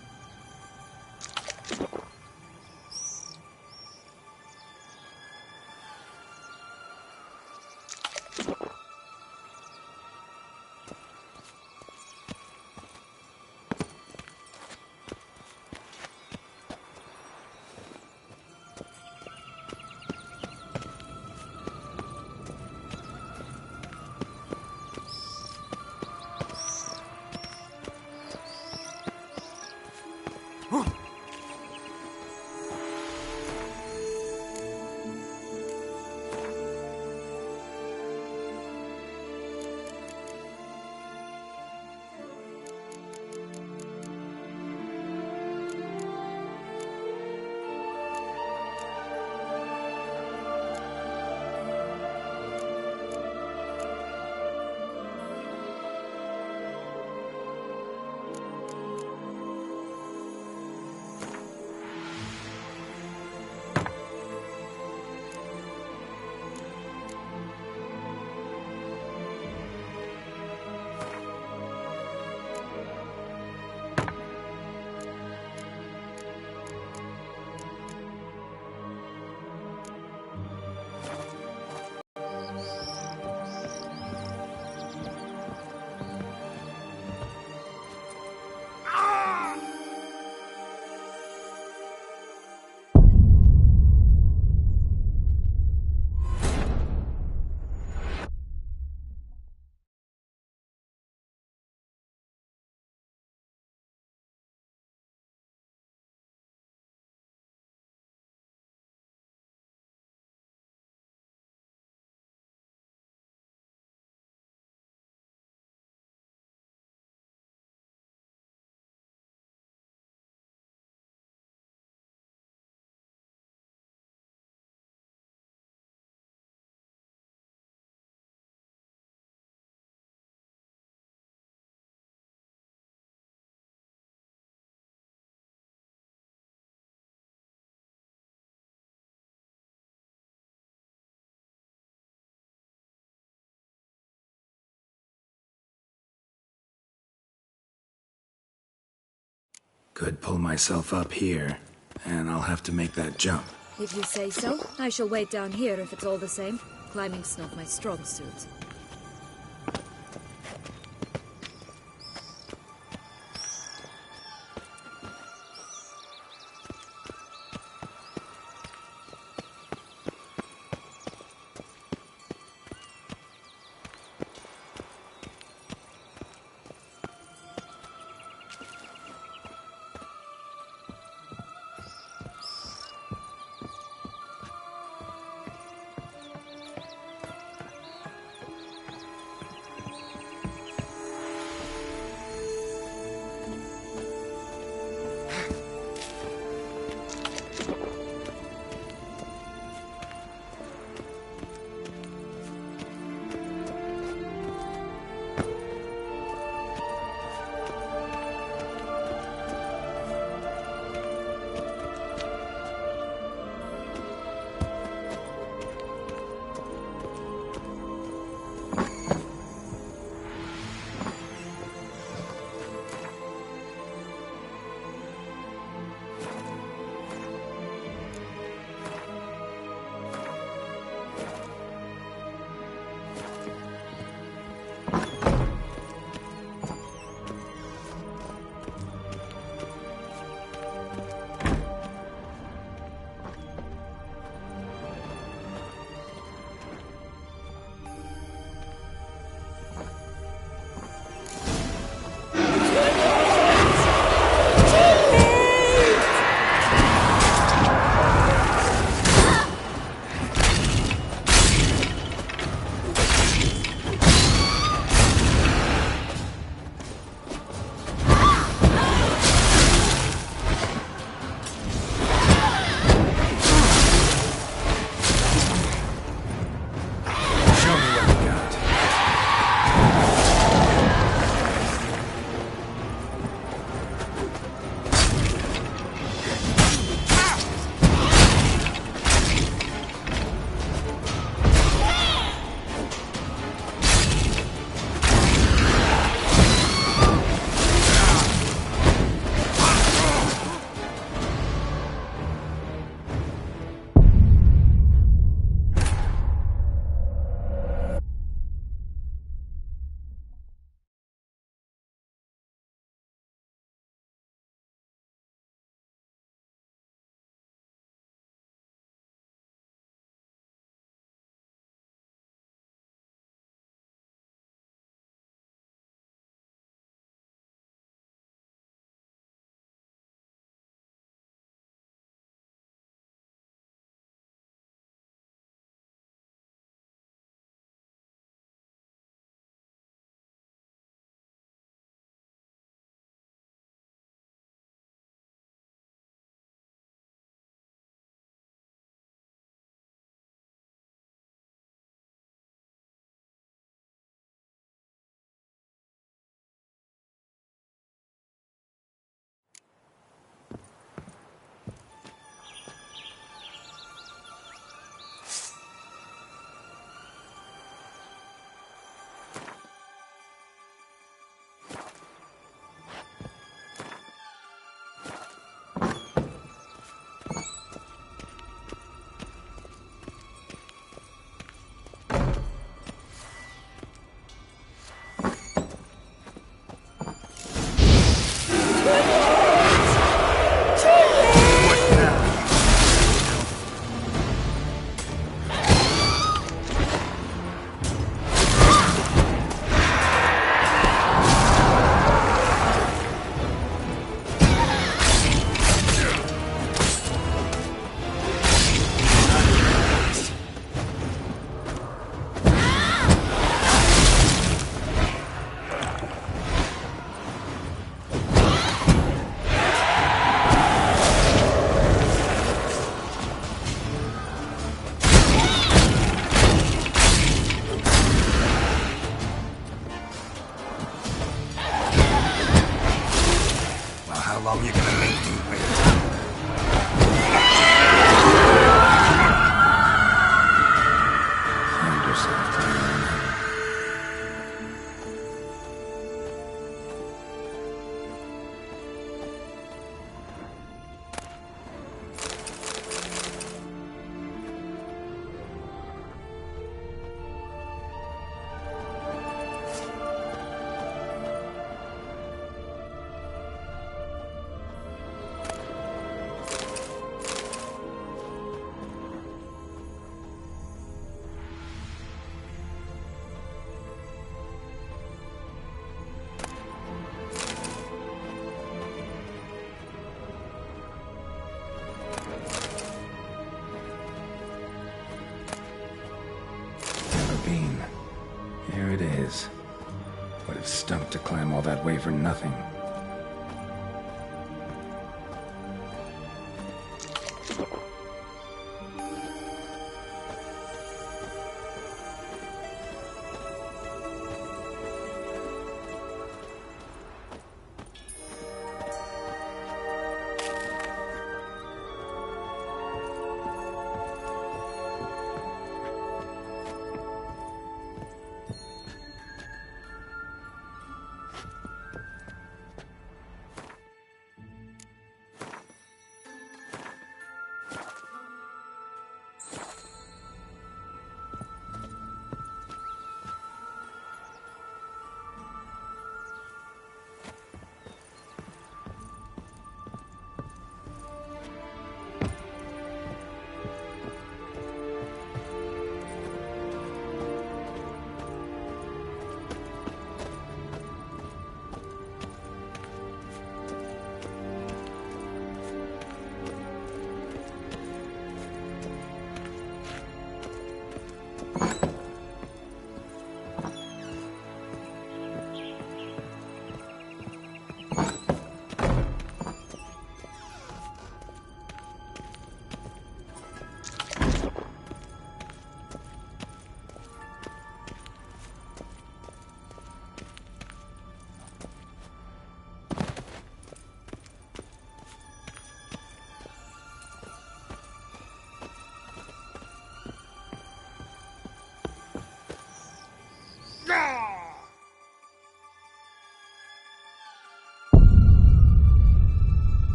A: Could pull myself up here, and I'll have to make that jump.
D: If you say so, I shall wait down here if it's all the same. Climbing's not my strong suit.
A: long you gonna make me wait? Find yourself tired. that way for nothing.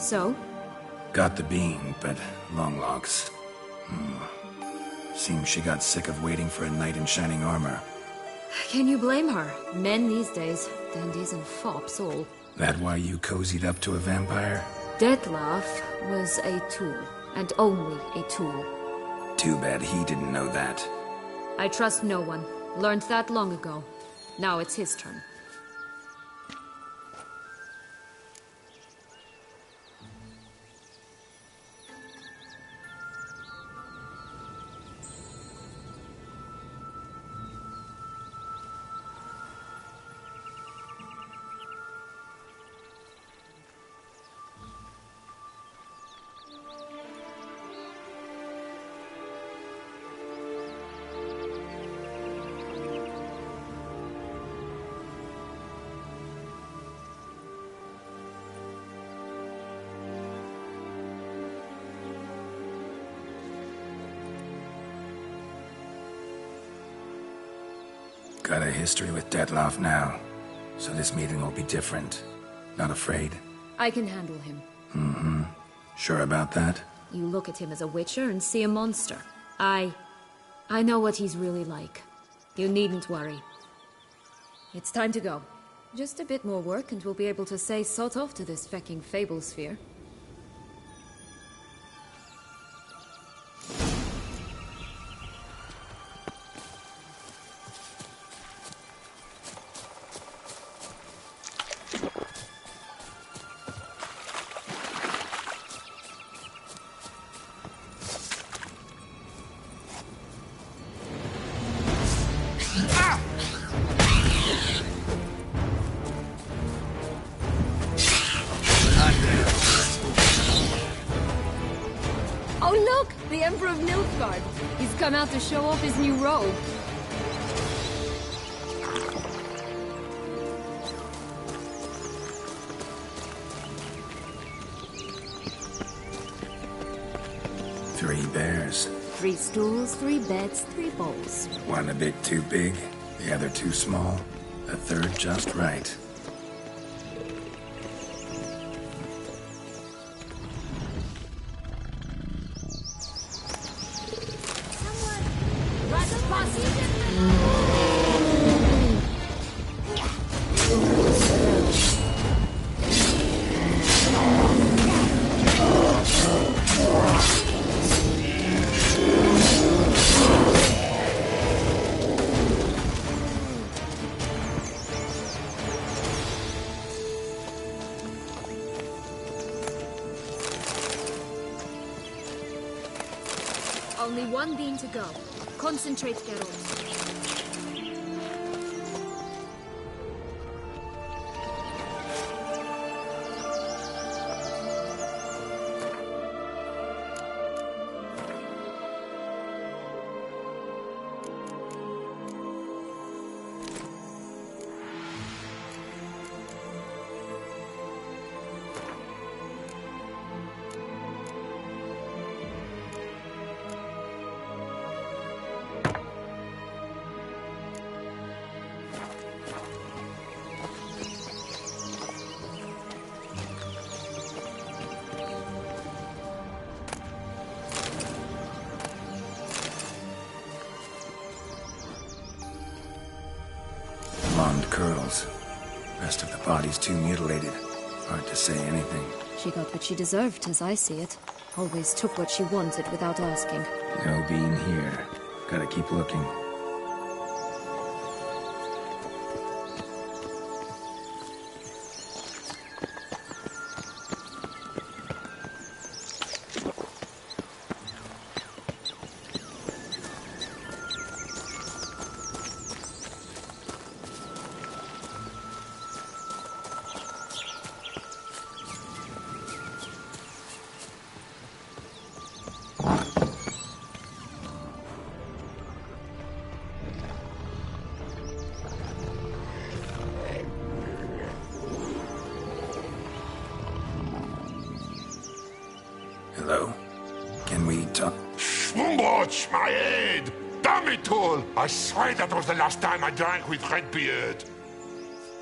D: So?
A: Got the bean, but long locks. Seems she got sick of waiting for a knight in shining armor.
D: Can you blame her? Men these days, dandies and fops all.
A: That why you cozied up to a vampire?
D: Dettlaff was a tool, and only a tool.
A: Too bad he didn't know that.
D: I trust no one. Learned that long ago. Now it's his turn.
A: Got a history with Dettlaff now, so this meeting will be different. Not afraid?
D: I can handle him.
A: Sure about that?
D: You look at him as a witcher and see a monster. I know what he's really like. You needn't worry. It's time to go. Just a bit more work and we'll be able to say sod off to this fecking fable sphere. Oh look! The Emperor of Nilfgaard! He's come out to show off his new robe.
A: Three bears.
D: 3 stools, 3 beds, 3 bowls.
A: One a bit too big, the other too small, the third just right.
D: Only one bean to go. Concentrate, Geralt.
A: Blonde curls. Rest of the body's too mutilated. Hard to say anything.
D: She got what she deserved, as I see it. Always took what she wanted without asking.
A: No bean here. Gotta keep looking. Hello? Can we talk?
G: Watch my head! Damn it all! I swear that was the last time I drank with Redbeard.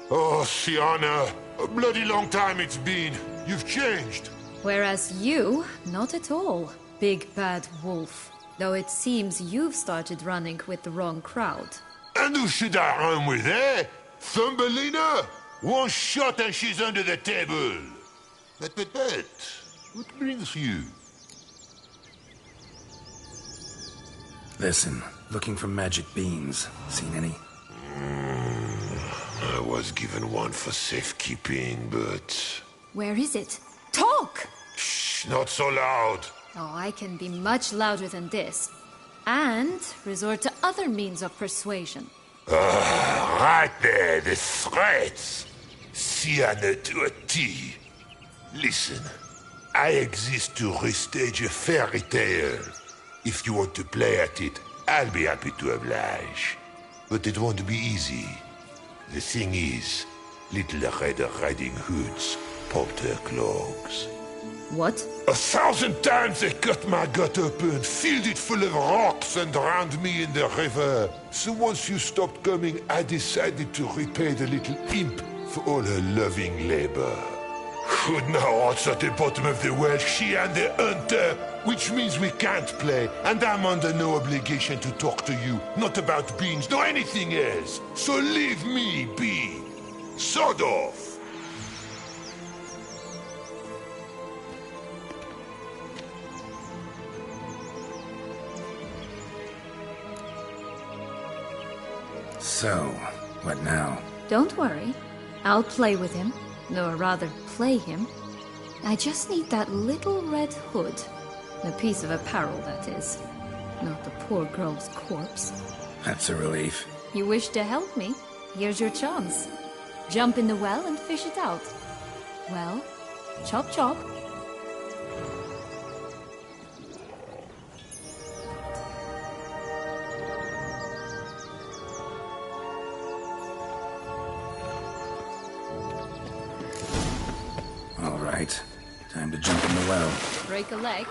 G: Oh, Sienna, a bloody long time it's been. You've changed.
D: Whereas you, not at all, big bad wolf. Though it seems you've started running with the wrong crowd.
G: And who should I run with, eh? Thumbelina? One shot and she's under the table. But, what brings you?
A: Listen, looking for magic beans. Seen any?
G: I was given one for safekeeping, but...
D: Where is it? Talk!
G: Shh, not so loud.
D: Oh, I can be much louder than this. And resort to other means of persuasion.
G: Right there, the threats. Sienna to a T. Listen, I exist to restage a fairy tale. If you want to play at it, I'll be happy to oblige. But it won't be easy. The thing is, Little Red Riding Hood's popped her clogs.
D: What?
G: 1,000 times they cut my gut open, filled it full of rocks and drowned me in the river. So once you stopped coming, I decided to repay the little imp for all her loving labor. Hood now rots at the bottom of the well, she and the hunter, which means we can't play, and I'm under no obligation to talk to you, not about beans, nor anything else. So leave me be. Sod off.
A: So, what now?
D: Don't worry. I'll play with him. Or rather, play him. I just need that little red hood. A piece of apparel, that is. Not the poor girl's corpse.
A: That's a relief.
D: You wish to help me? Here's your chance. Jump in the well and fish it out. Well, chop chop.
A: All right. Time to jump in the well.
D: Break a leg.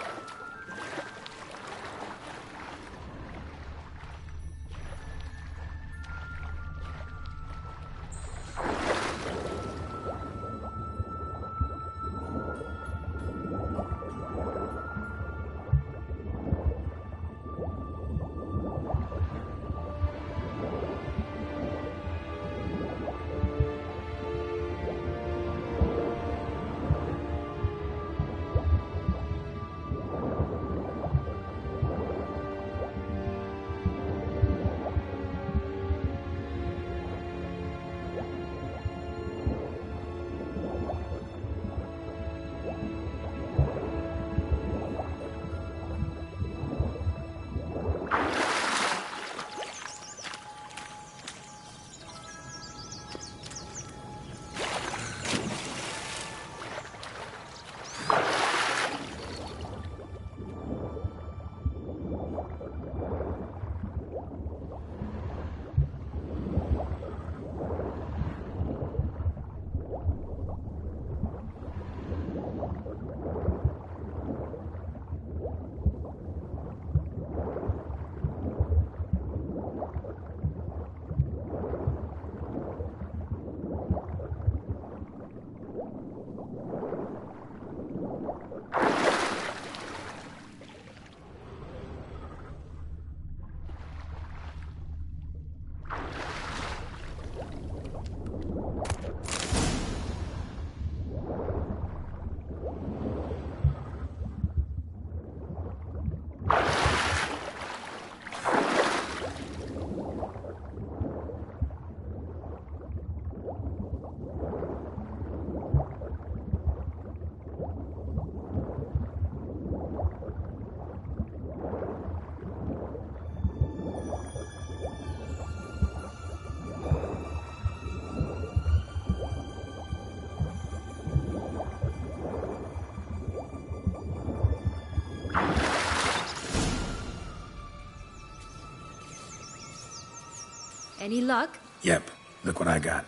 D: Any luck?
A: Yep. Look what I got.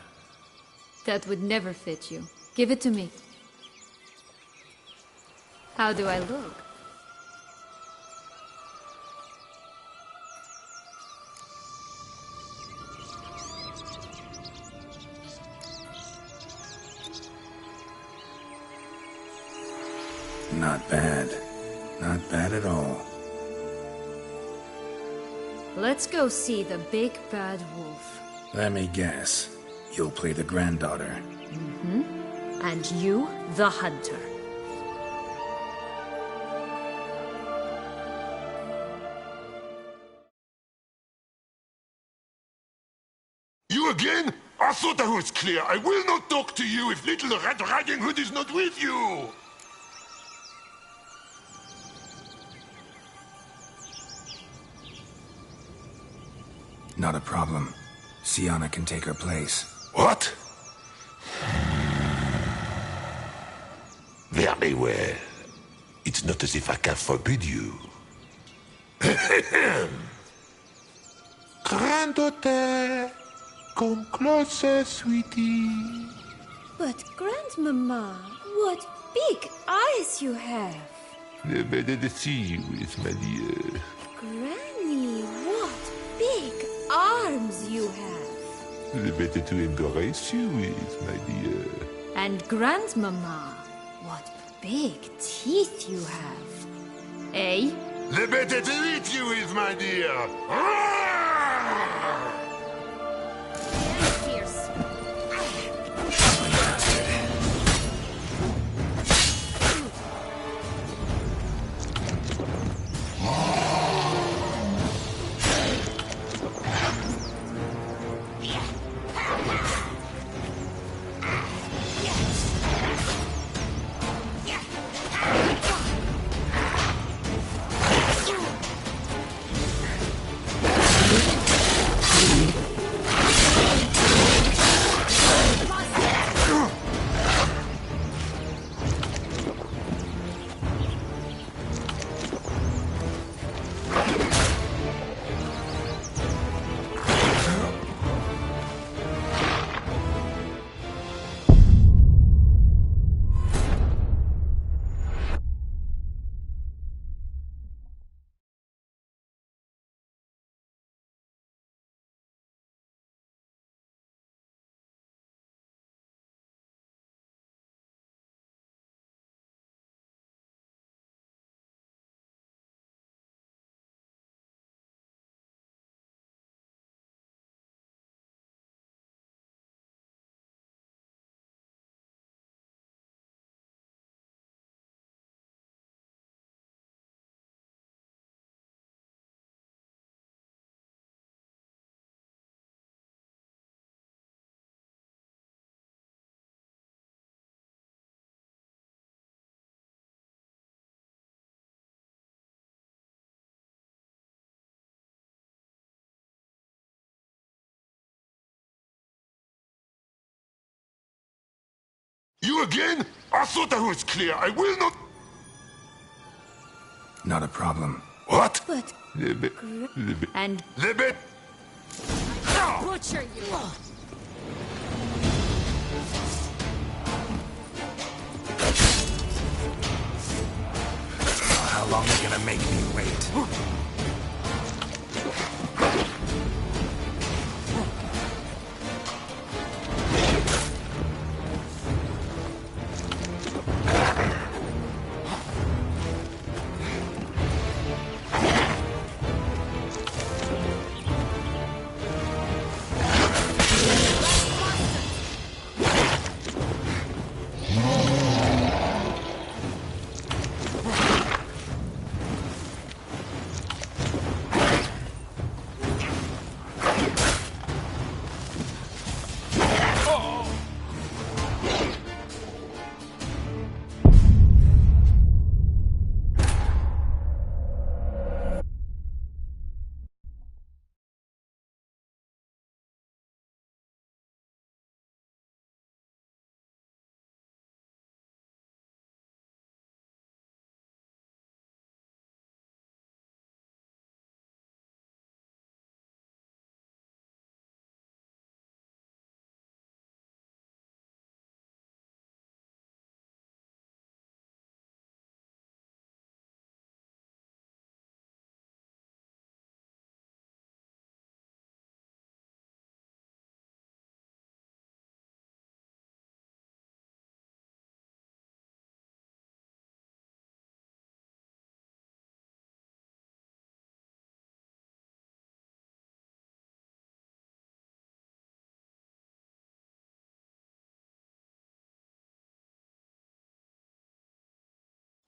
D: That would never fit you. Give it to me. How do I look?
A: Not bad. Not bad at all.
D: Let's go see the big bad wolf.
A: Let me guess. You'll play the granddaughter.
D: And you, the hunter.
G: You again? I thought I was clear. I will not talk to you if little Red Riding Hood is not with you!
A: Not a problem. Sienna can take her place.
G: What? Very well. It's not as if I can forbid you. Granddaughter, come closer, sweetie.
F: But, Grandmama, what big eyes you have.
G: The better to see you with, my dear.
F: Granny, what big arms you have.
G: The better to embrace you with, my dear.
D: And Grandmama, what big teeth you have. Eh?
G: The better to eat you with, my dear.
D: Fierce.
G: You again? I thought I was clear. I will not...
A: Not a problem.
G: What?
F: But,
D: And
G: The bit...
D: butcher you.
A: How long are you gonna make me wait?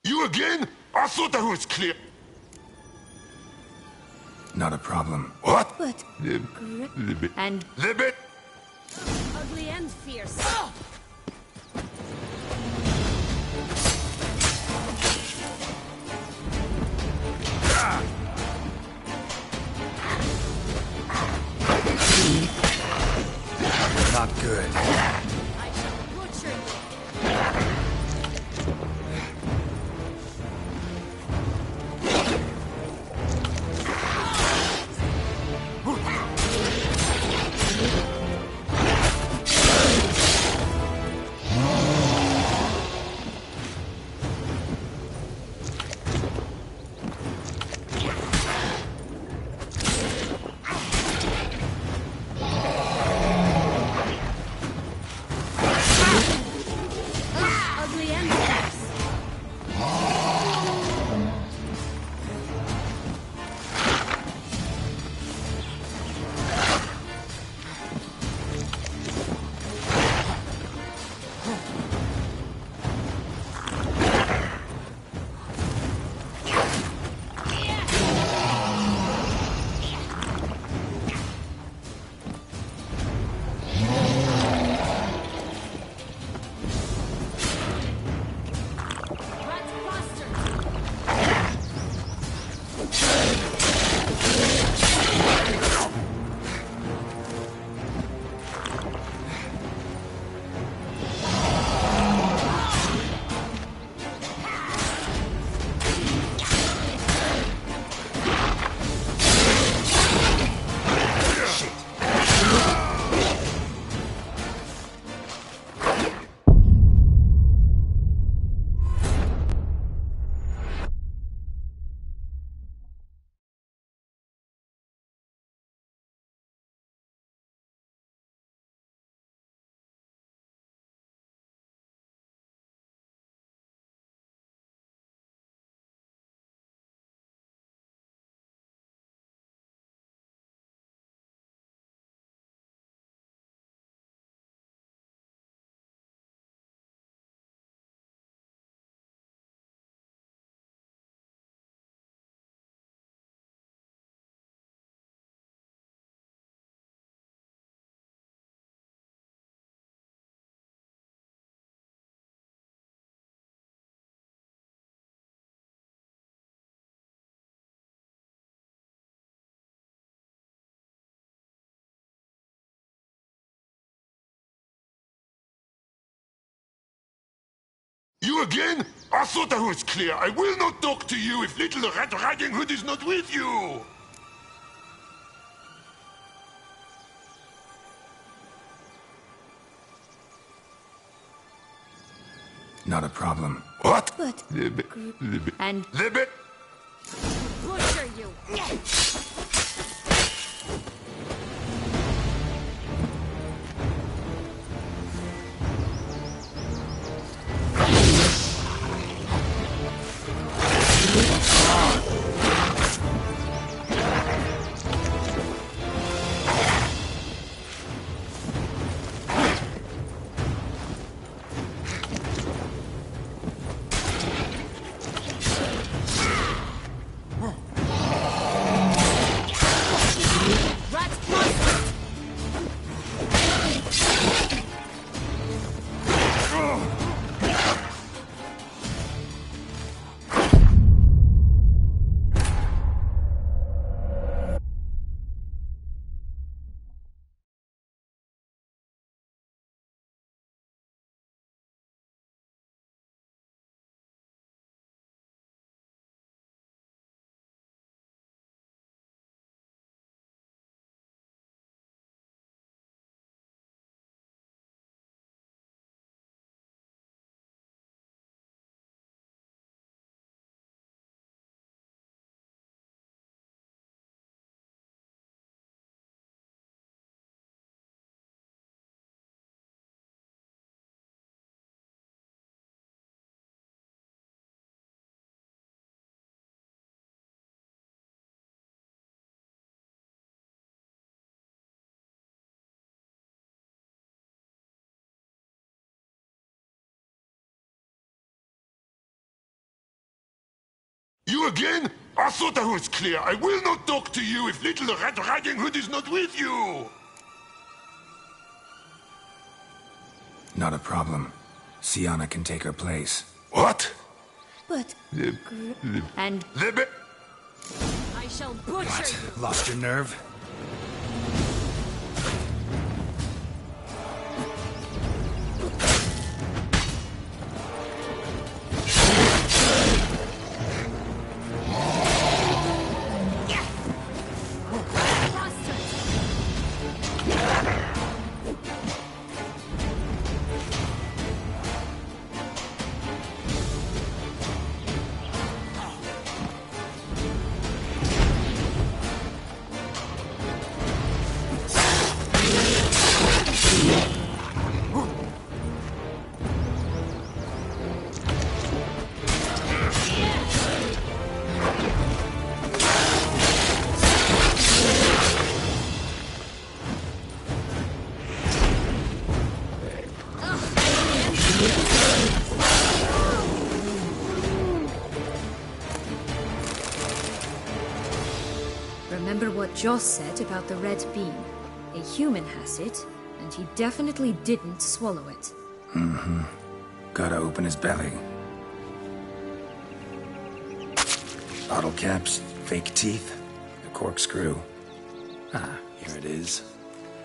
G: You again? I thought I was clear.
A: Not a problem.
G: What?
F: But
D: And
G: The bit.
D: ugly and fierce.
A: Not good.
D: I shall butcher you. Ugly and fierce. Rat bastard.
G: You again? I thought I was clear. I will not talk to you if little Red Riding Hood is not with you.
A: Not a problem.
G: What?
F: But
D: And
G: The bit.
D: butcher you.
G: again? I thought I was clear. I will not talk to you if little Red Riding Hood is not with you!
A: Not a problem. Sienna can take her place.
G: What?
E: But...
D: And
G: The
D: I shall butcher you!
A: Lost your nerve?
D: Remember what Joss said about the red beam. A human has it, and he definitely didn't swallow it.
A: Mm-hmm. Gotta open his belly. Bottle caps, fake teeth, a corkscrew. Ah, here it is.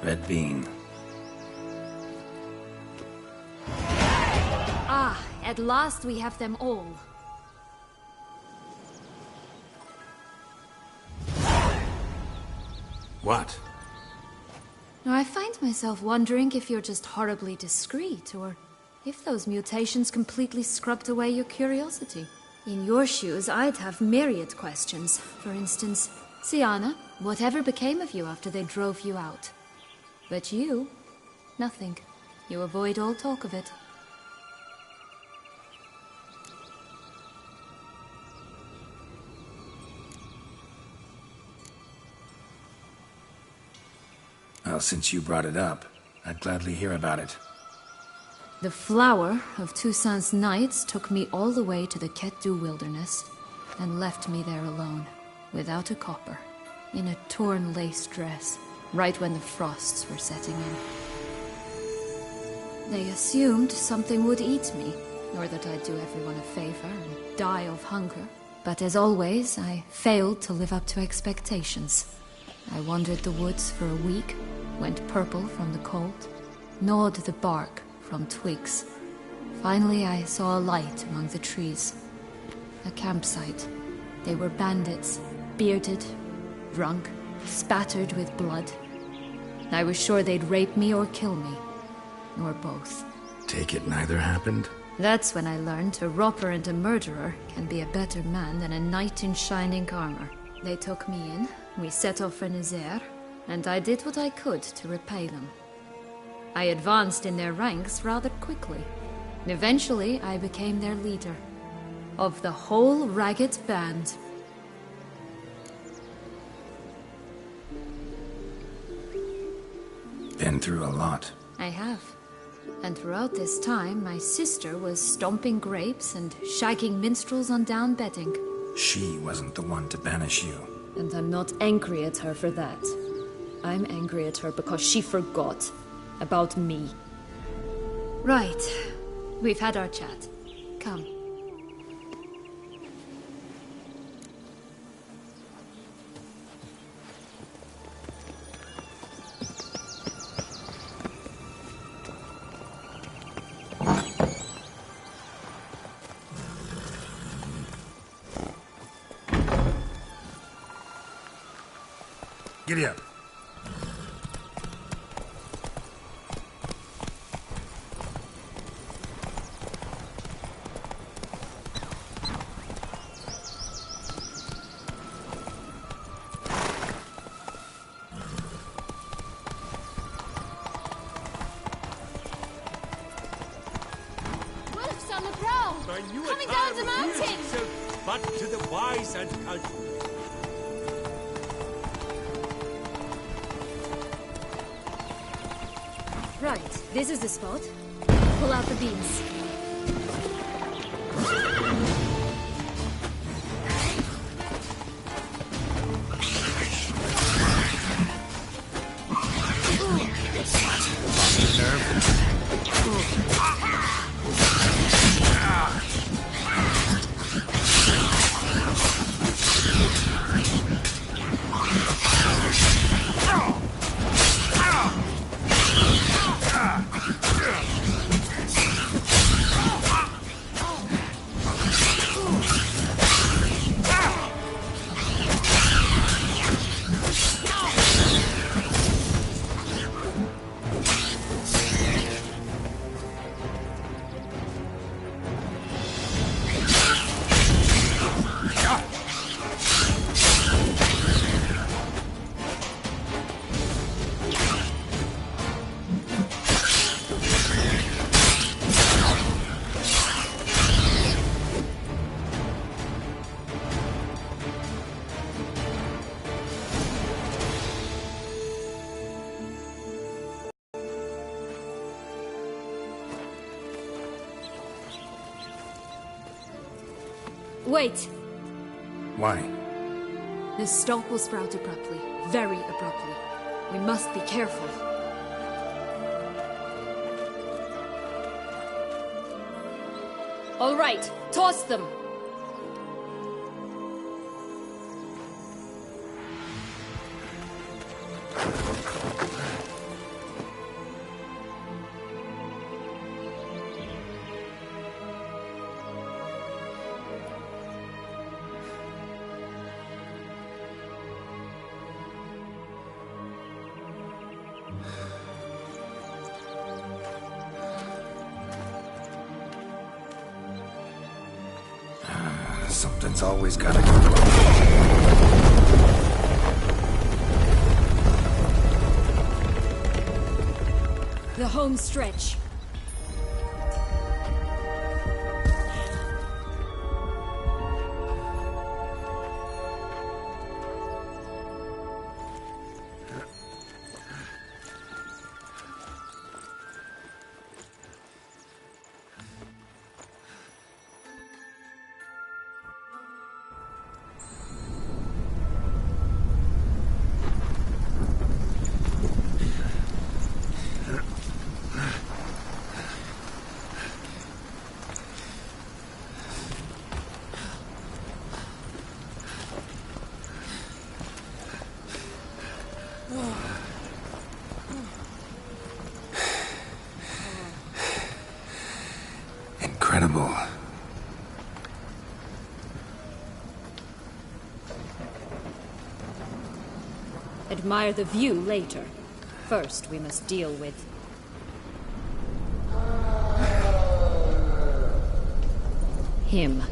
A: Red bean.
D: Ah, at last we have them all.
A: What?
D: Now, I find myself wondering if you're just horribly discreet, or if those mutations completely scrubbed away your curiosity. In your shoes, I'd have myriad questions. For instance, Sienna, whatever became of you after they drove you out? But you, nothing. You avoid all talk of it.
A: Well, since you brought it up, I'd gladly hear about it.
D: The flower of Toussaint's knights took me all the way to the Ketdu wilderness, and left me there alone, without a copper, in a torn lace dress, right when the frosts were setting in. They assumed something would eat me, or that I'd do everyone a favor and die of hunger. But as always, I failed to live up to expectations. I wandered the woods for a week, went purple from the cold, gnawed the bark from twigs. Finally, I saw a light among the trees. A campsite. They were bandits, bearded, drunk, spattered with blood. I was sure they'd rape me or kill me, or both.
A: Take it neither happened?
D: That's when I learned a robber and a murderer can be a better man than a knight in shining armor. They took me in, we set off for Nazaire, and I did what I could to repay them. I advanced in their ranks rather quickly. Eventually, I became their leader. Of the whole ragged band.
A: Been through a lot.
D: I have. And throughout this time, my sister was stomping grapes and shagging minstrels on down bedding.
A: She wasn't the one to banish you.
D: And I'm not angry at her for that. I'm angry at her because she forgot about me. Right. We've had our chat. Come.
A: Giddy up.
D: Wolves on the prowl! Coming down the mountain!
H: But to the wise and cultured.
D: Right, this is the spot. Pull out the beams. Wait!
A: Why?
D: This stalk will sprout abruptly. Very abruptly. We must be careful. All right, toss them!
A: Something's always gotta go wrong.
D: The home stretch.
A: Incredible.
D: Admire the view later. First, we must deal with... him.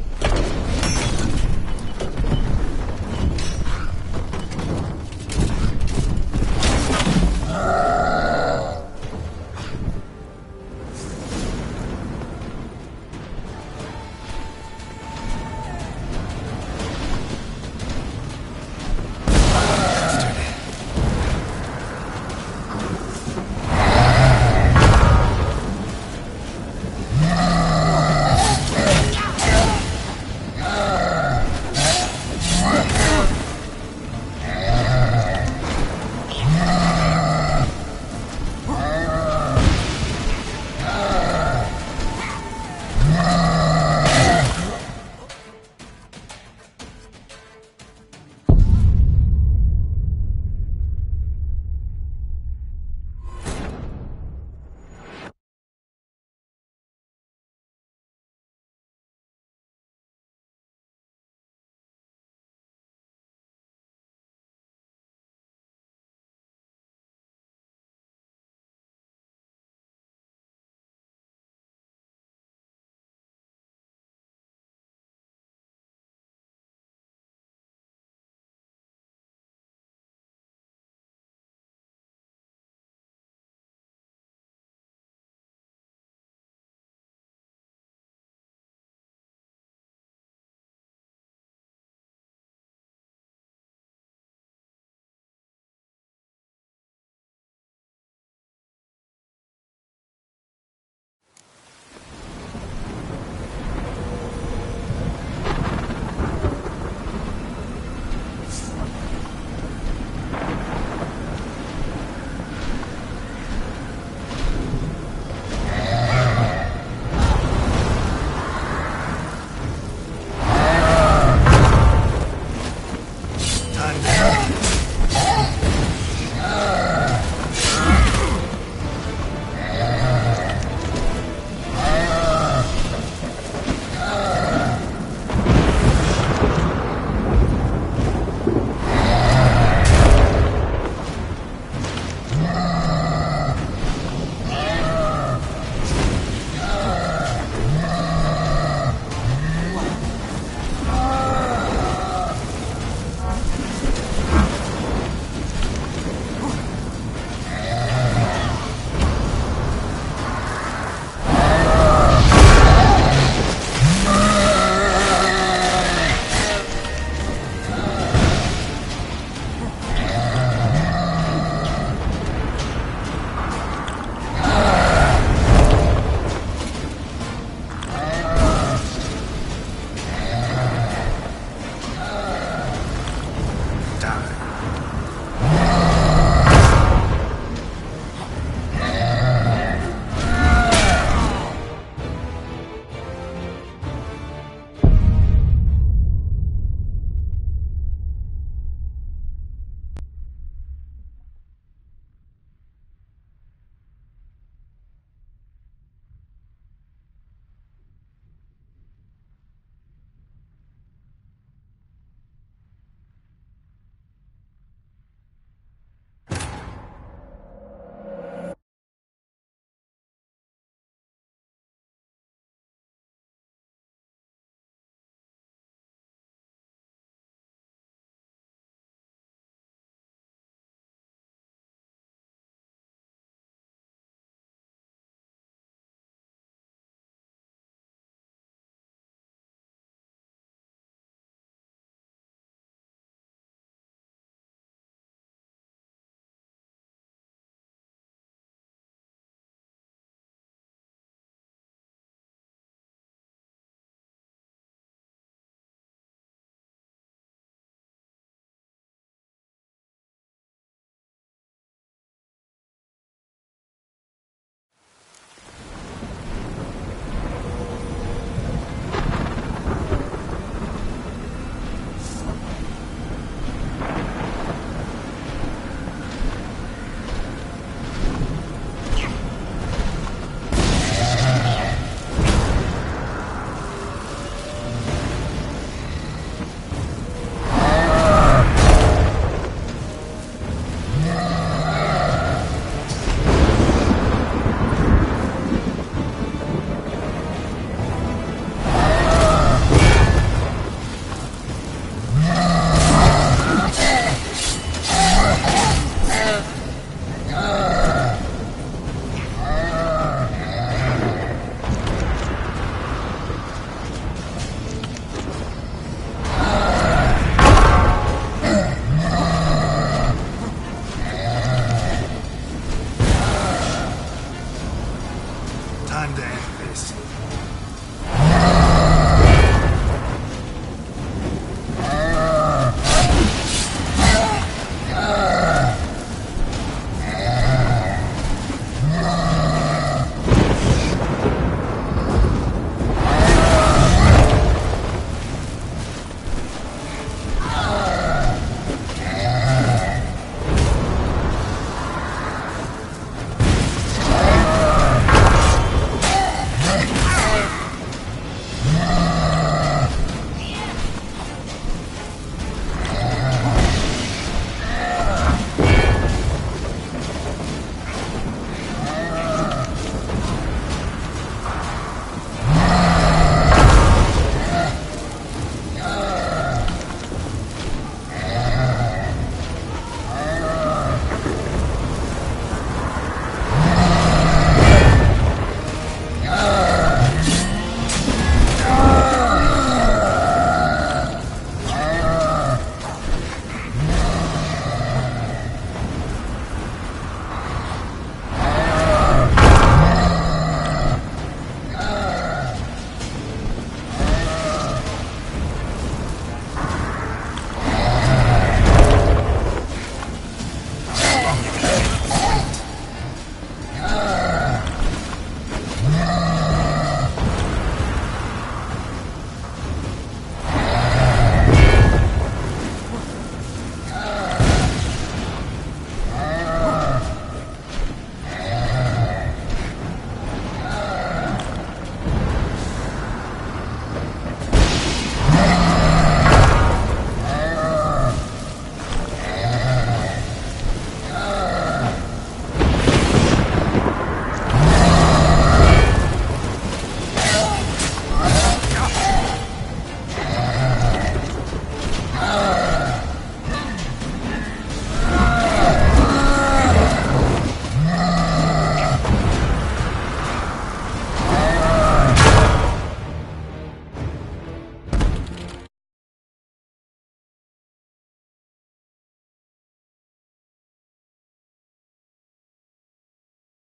A: time to end this.